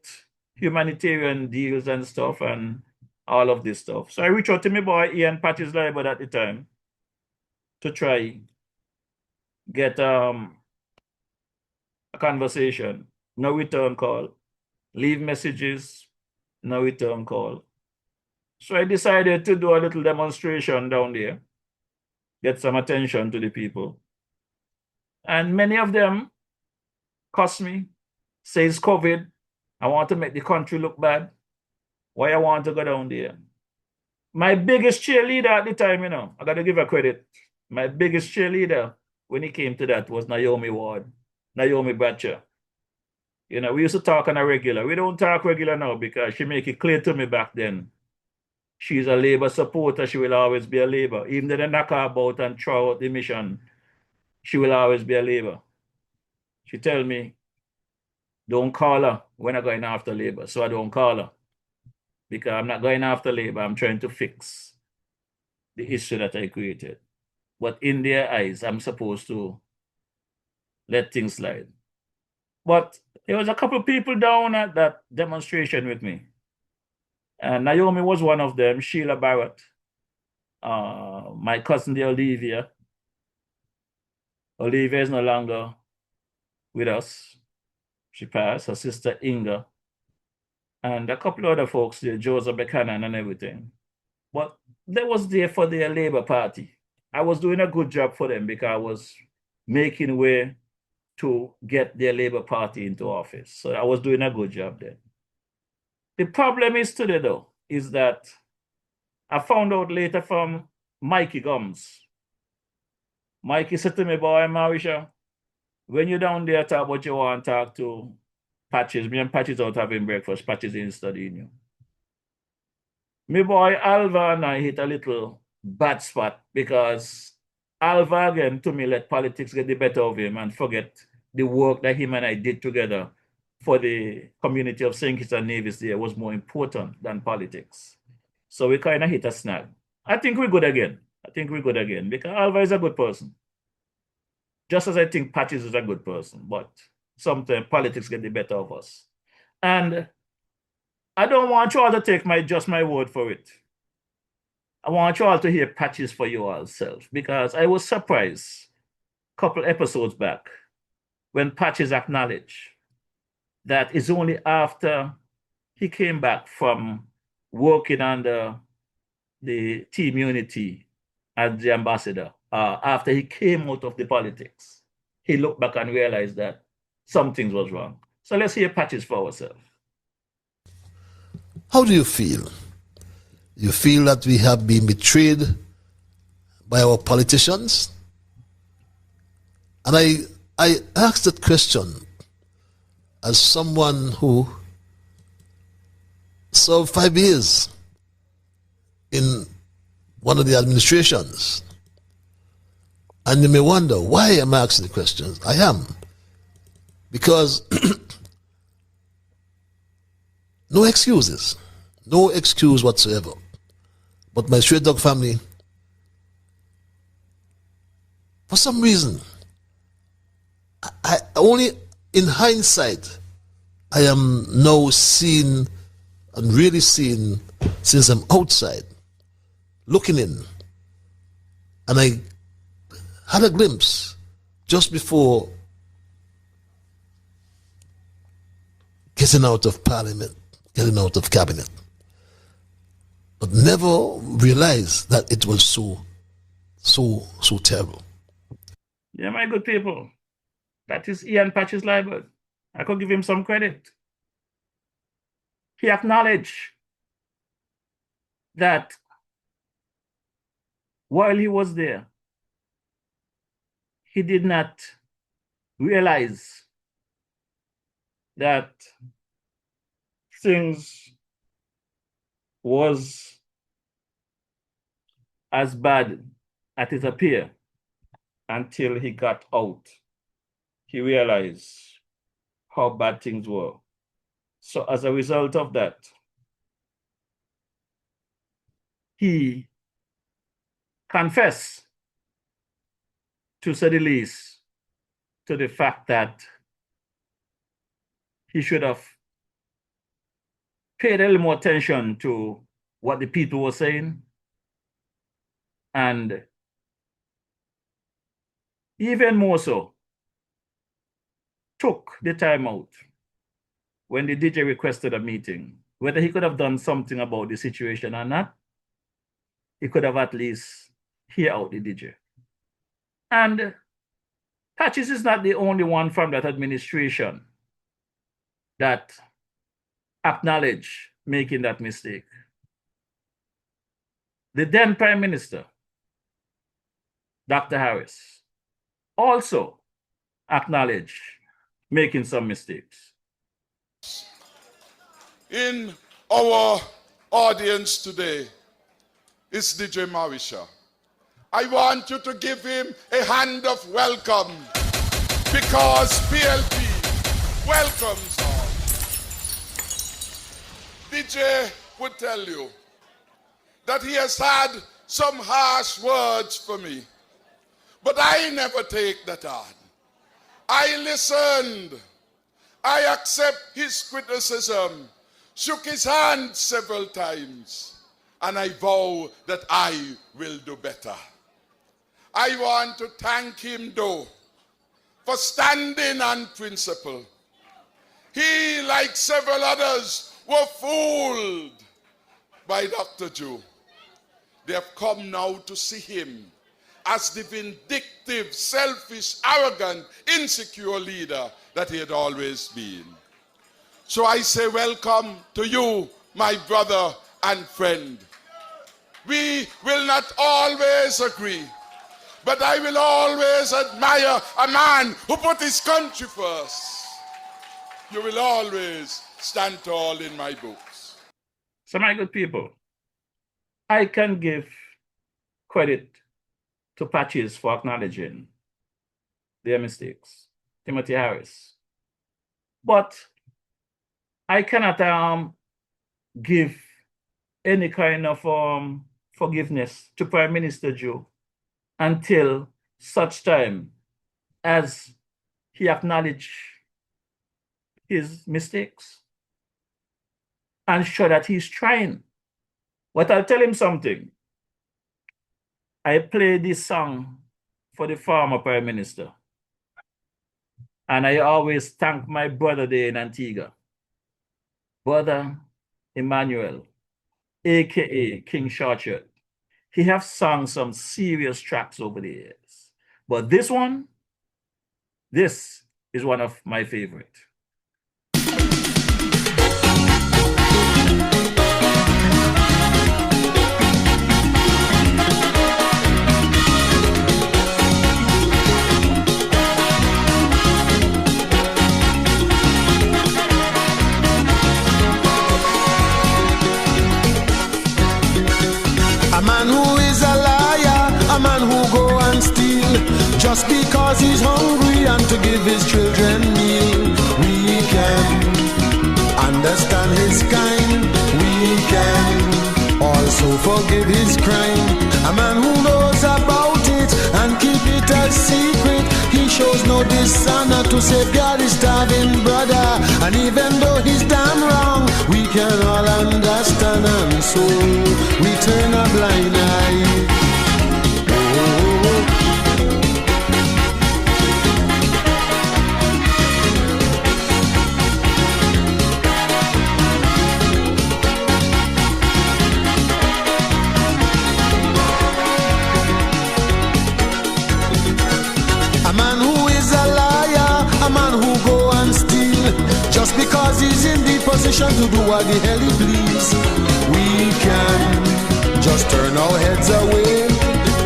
humanitarian deals and stuff and all of this stuff. So I reached out to my boy Ian Patty's Library at the time to try get a conversation. No return call. Leave messages, no return call. So I decided to do a little demonstration down there, get some attention to the people. And many of them cuss me, say it's COVID. I want to make the country look bad. Why I want to go down there? My biggest cheerleader at the time, I got to give her credit. My biggest cheerleader when it came to that was Naomi Bradshaw. We used to talk on a regular. We don't talk regular now because she make it clear to me back then. She's a Labour supporter. She will always be a Labour. Even though they knock her about and throw out the mission, she will always be a Labour. She tell me, don't call her when I'm going after Labour. So I don't call her. Because I'm not going after Labour. I'm trying to fix the issue that I created. But in their eyes, I'm supposed to let things slide. But there was a couple of people down at that demonstration with me. And Naomi was one of them, Sheila Barrett, my cousin, the Olivia. Olivia is no longer with us. She passed, her sister Inga, and a couple of other folks there, Joseph Buchanan and everything. But they was there for their Labour Party. I was doing a good job for them because I was making way to get their Labour Party into office. So I was doing a good job there. The problem is today, though, is that I found out later from Mikey Gums. Mikey said to me, boy, Marisha, when you're down there talk what you want to talk to Patches, me and Patches out having breakfast, Patches ain't studying you. Me boy Alva and I hit a little bad spot because Alva again to me let politics get the better of him and forget the work that him and I did together for the community of St. Kitts and Nevis there was more important than politics. So we kind of hit a snag. I think we're good again. Because Alva is a good person. Just as I think Patches is a good person, but sometimes politics get the better of us. And I don't want you all to take just my word for it. I want you all to hear Patches for yourself because I was surprised a couple episodes back when Patches acknowledged that it's only after he came back from working under the team unity as the ambassador, after he came out of the politics, he looked back and realized that something was wrong. So let's hear Patches for ourselves. How do you feel? You feel that we have been betrayed by our politicians? And I asked that question as someone who served 5 years in one of the administrations. And you may wonder, why am I asking the questions? I am. Because no excuses. No excuse whatsoever. But my straight dog family, for some reason, I only in hindsight, I am now seeing and really seeing since I'm outside, looking in. And I had a glimpse just before getting out of Parliament, getting out of Cabinet. But never realized that it was so terrible. Yeah, my good people. That is Ian Patches Liebert. I could give him some credit. He acknowledged that while he was there, he did not realize that things was as bad as it appeared until he got out. He realized how bad things were. So as a result of that, he confessed, to say the least, to the fact that he should have paid a little more attention to what the people were saying, and even more so, took the time out when the DJ requested a meeting. Whether he could have done something about the situation or not, he could have at least hear out the DJ. And Patches is not the only one from that administration that acknowledged making that mistake. The then Prime Minister, Dr. Harris, also acknowledged making some mistakes. In our audience today is DJ Marisha. I want you to give him a hand of welcome because PLP welcomes all. DJ would tell you that he has had some harsh words for me, but I never take that on. I listened. I accept his criticism, shook his hand several times, and I vow that I will do better. I want to thank him, though, for standing on principle. He, like several others, were fooled by Dr. Joe. They have come now to see him as the vindictive, selfish, arrogant, insecure leader that he had always been. So I say welcome to you, my brother and friend. We will not always agree, but I will always admire a man who put his country first. You will always stand tall in my books. So, my good people, I can give credit to Patches for acknowledging their mistakes, Timothy Harris. But I cannot give any kind of forgiveness to Prime Minister Joe until such time as he acknowledges his mistakes and show that he's trying. But I'll tell him something. I played this song for the former Prime Minister, and I always thank my brother there in Antigua, Brother Emmanuel, aka King Shortshot. He have sung some serious tracks over the years, but this is one of my favorite. A man who is a liar, a man who go and steal, just because he's hungry and to give his children meal. We can understand his kind, we can also forgive his crime. A man who knows about it and keep it a secret, he shows no dishonor to safeguard his starving brother. And even though he's done wrong, we can all understand, and so we turn a blind eye. A man who is a liar, a man who go and steal, just because he's in the position to do what the hell he please. We can just turn our heads away.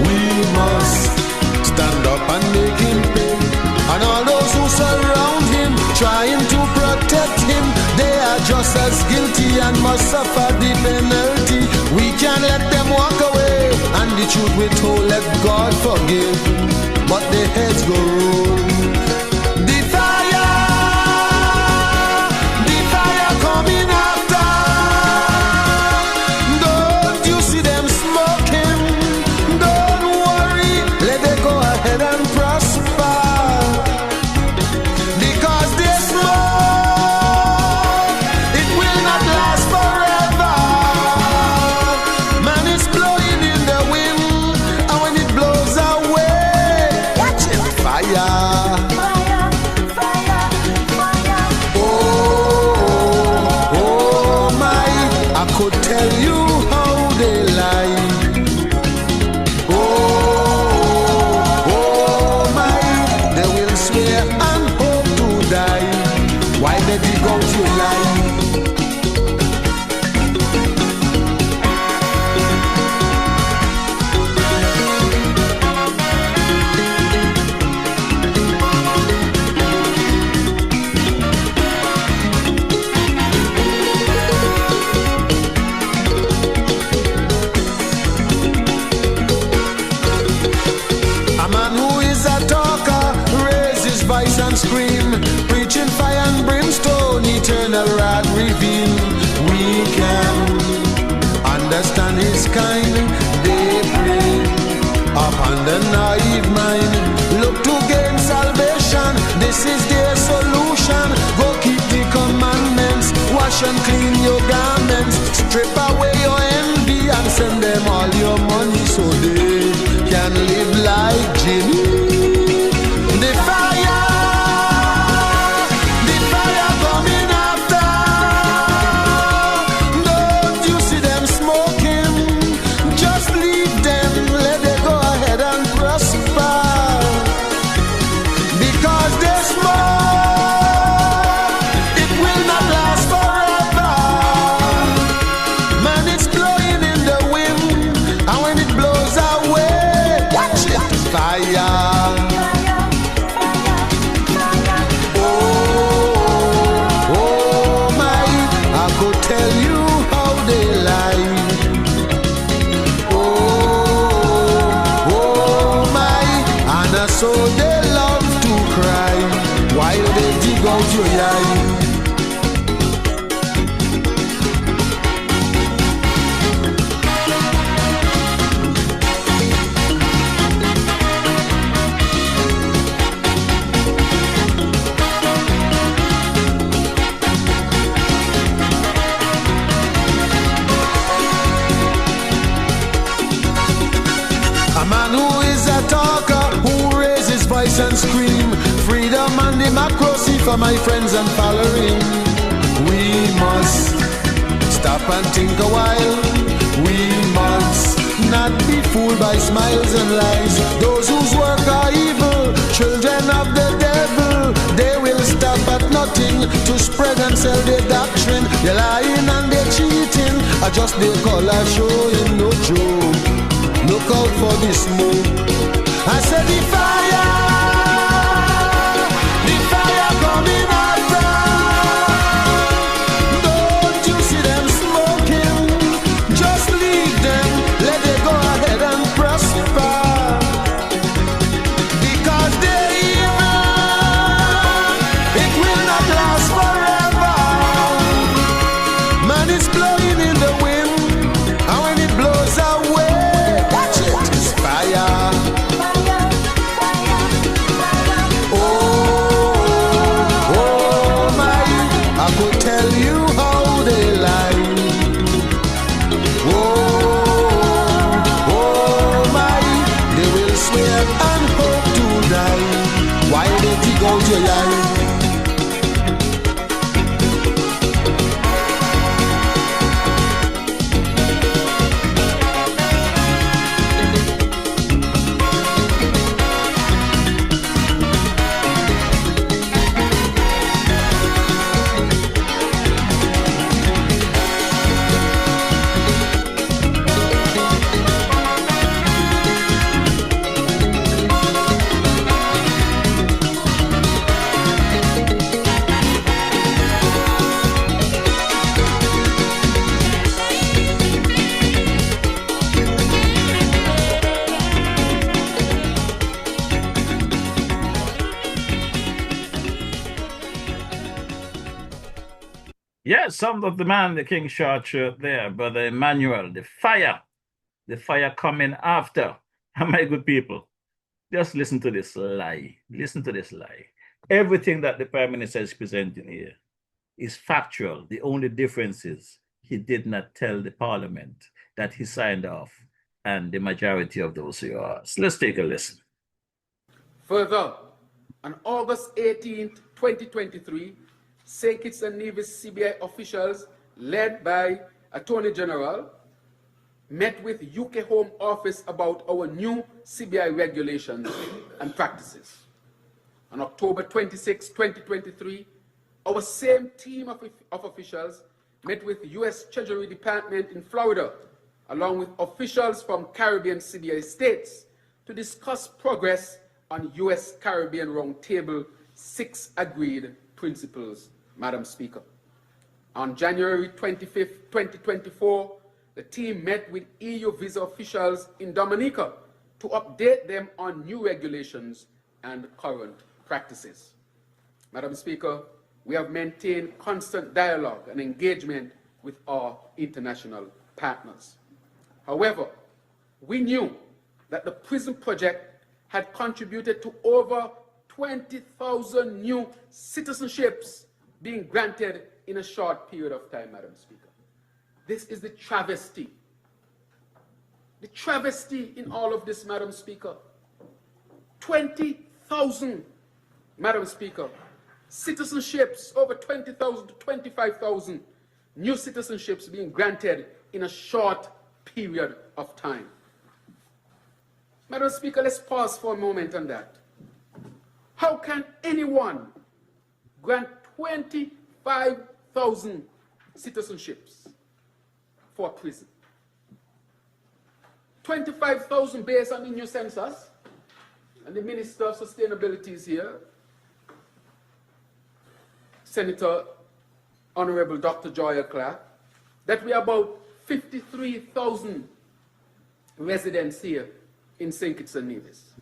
We must stand up and make him pay. And all those who surround him, trying to protect him, they are just as guilty and must suffer the penalty. We can't let them walk away, and the truth we told, let God forgive. But their heads go roll. The fire coming after. Don't you see them smoking? Don't worry, let them go ahead and prosper. Because they smoke, it will not last forever. Man, it's blowing in the wind, and when it blows away, fire, fire, fire, fire. Oh my, I could tell you how they lie. Oh my, they will swear and hope to die. Why they dig out your lie? A man who is a talker, raise his voice and scream, preaching fire and brimstone, eternal wrath reveal. We can understand his kind, they pray upon the naive mind. Look to gain salvation, this is their solution. Go keep the commandments, wash and clean your garments, strip away your envy and send them all your money so they can live like Jimmy. The fire coming after. Don't you see them smoking? Just leave them, let them go ahead and prosper. Because they smoke, it will not last forever. Man, it's blowing in the wind, and when it blows away, watch it, fire. who is a talker, who raises voice and scream. Freedom and democracy for my friends and following. We must stop and think a while. We must not be fooled by smiles and lies. Those whose work are evil, children of the devil, they will stop at nothing to spread and sell their doctrine. They're lying and they're cheating, I just they call a show in no joke. Look out for the smoke. I said the fire coming after. Don't you see them smoking? Just leave them, let them go ahead and prosper. Because they're evil, it will not last forever. Man, it's blowing in the wind, and when it blows away, watch it, it's fire. I could tell you how they lie. Oh my, they will swear and hope to die while they dig out your life. Yes, some of the man, the King short shirt there, Brother Emmanuel, the fire coming after. My good people, just listen to this lie. Listen to this lie. Everything that the Prime Minister is presenting here is factual. The only difference is he did not tell the Parliament that he signed off and the majority of those who are. So let's take a listen. Further, on August 18th, 2023, St. Kitts and Nevis CBI officials, led by Attorney General, met with UK Home Office about our new CBI regulations and practices. On October 26, 2023, our same team of officials met with the US Treasury Department in Florida, along with officials from Caribbean CBI states, to discuss progress on US Caribbean Roundtable 6 agreed principles, Madam Speaker. On January 25th, 2024, the team met with EU visa officials in Dominica to update them on new regulations and current practices. Madam Speaker, we have maintained constant dialogue and engagement with our international partners. However, we knew that the prison project had contributed to over 20,000 new citizenships being granted in a short period of time, Madam Speaker. This is the travesty. The travesty in all of this, Madam Speaker. 20,000, Madam Speaker, citizenships, over 20,000 to 25,000 new citizenships being granted in a short period of time. Madam Speaker, let's pause for a moment on that. How can anyone grant 25,000 citizenships for prison? 25,000 based on the new census, and the Minister of Sustainability is here, Senator Honorable Dr. Joya Clark, that we are about 53,000 residents here in St. Kitts and Nevis.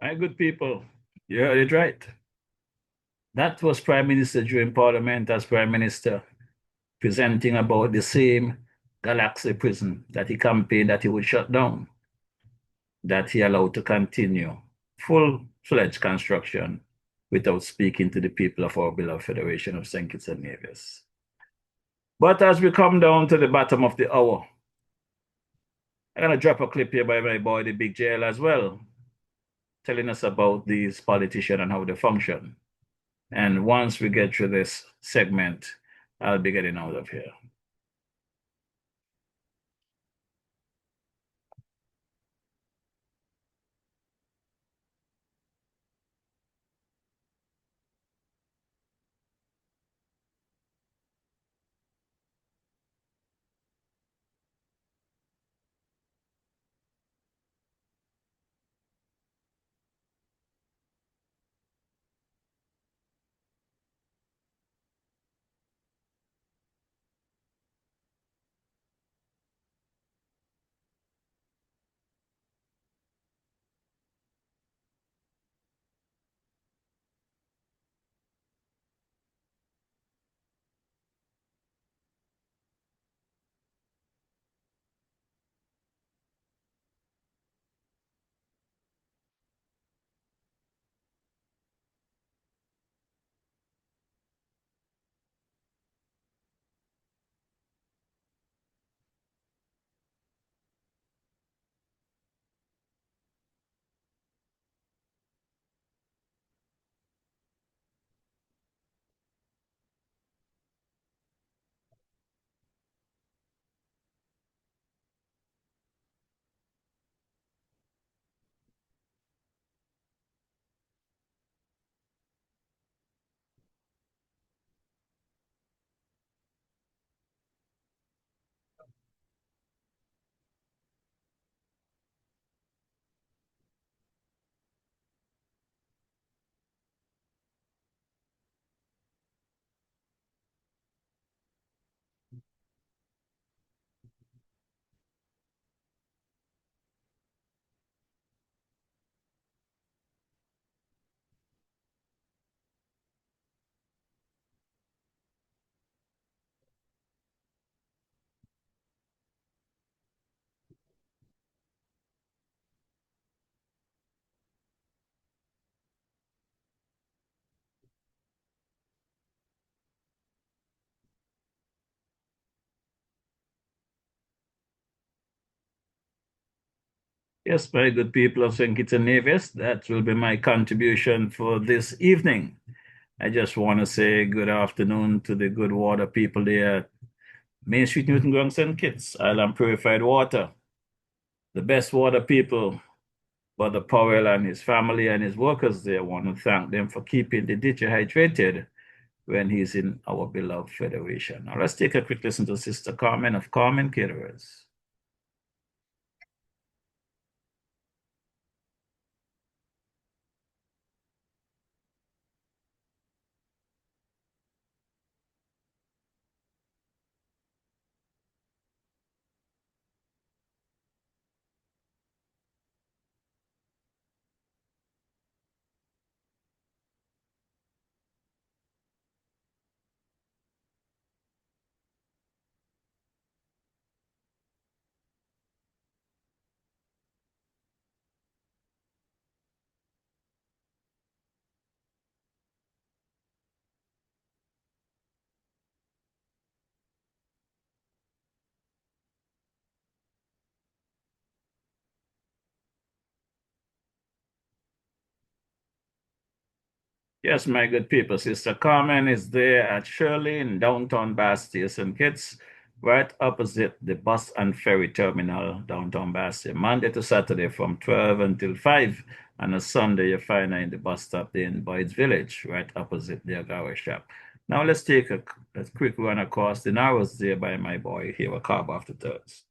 My good people, you heard it right. That was Prime Minister during Parliament as Prime Minister, presenting about the same Galaxy prison that he campaigned that he would shut down, that he allowed to continue full-fledged construction without speaking to the people of our beloved Federation of St. Kitts and Nevis. But as we come down to the bottom of the hour, I'm going to drop a clip here by my boy, the Big JL, as well, telling us about these politicians and how they function. And once we get through this segment, I'll be getting out of here. Yes, very good people of St. Kitts and Nevis, that will be my contribution for this evening. I just want to say good afternoon to the good water people there at Main Street, Newton Grong, St. Kitts, Island Purified Water. The best water people, Brother Powell and his family and his workers there, want to thank them for keeping the ditch hydrated when he's in our beloved Federation. Now let's take a quick listen to Sister Carmen of Carmen Caterers. Yes, my good people, Sister Carmen is there at Shirley in downtown Bastia, St. Kitts, right opposite the bus and ferry terminal, downtown Bastia, Monday to Saturday from 12 until 5. And on Sunday, you find her in the bus stop there in Boyd's Village, right opposite the Agawa shop. Now let's take a quick run across the narrows there by my boy here, a carb after thirds.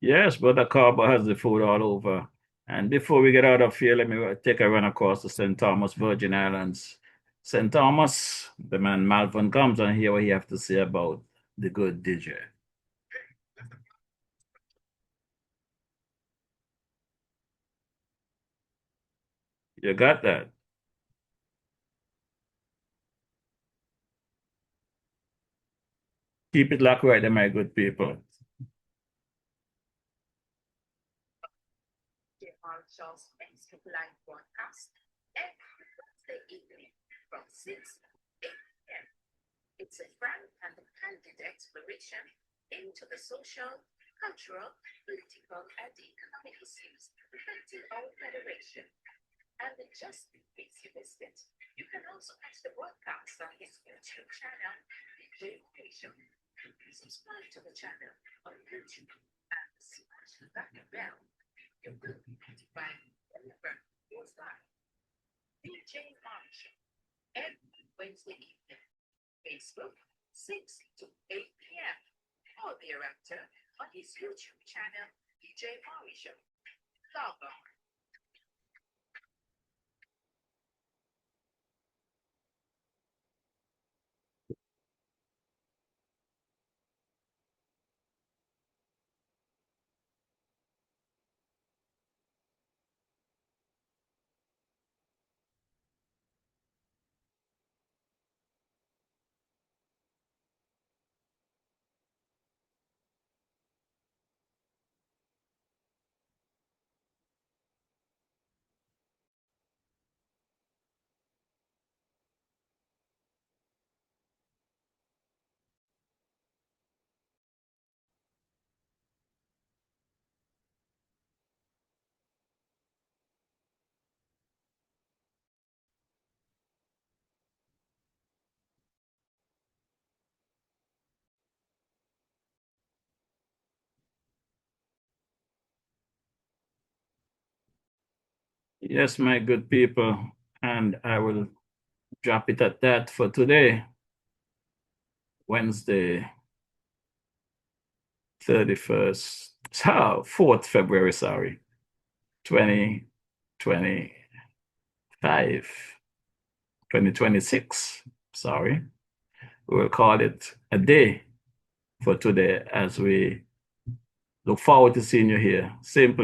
Yes, Brother Carbo has the food all over. And before we get out of here, let me take a run across to St. Thomas, Virgin Islands. St. Thomas, the man Malvin comes and hear what he have to say about the good DJ. You got that? Keep it locked right there, my good people. Shaw's Facebook Live broadcast every Wednesday evening from 6 to 8 p.m. It's a frank and candid exploration into the social, cultural, political, and economic issues affecting our federation. And just in case you missed it, you can also catch the broadcast on his YouTube channel, DJ Show. Subscribe to the channel on YouTube and smash that bell. You will be notified whenever it goes live. DJ Marshall, every Wednesday evening. Facebook, 6 to 8 p.m. or thereafter on his YouTube channel, DJ Marshall. Log on. Yes, my good people, and I will drop it at that for today, Wednesday, 31st, 4th February, 2025, 2026, We'll call it a day for today as we look forward to seeing you here. Simply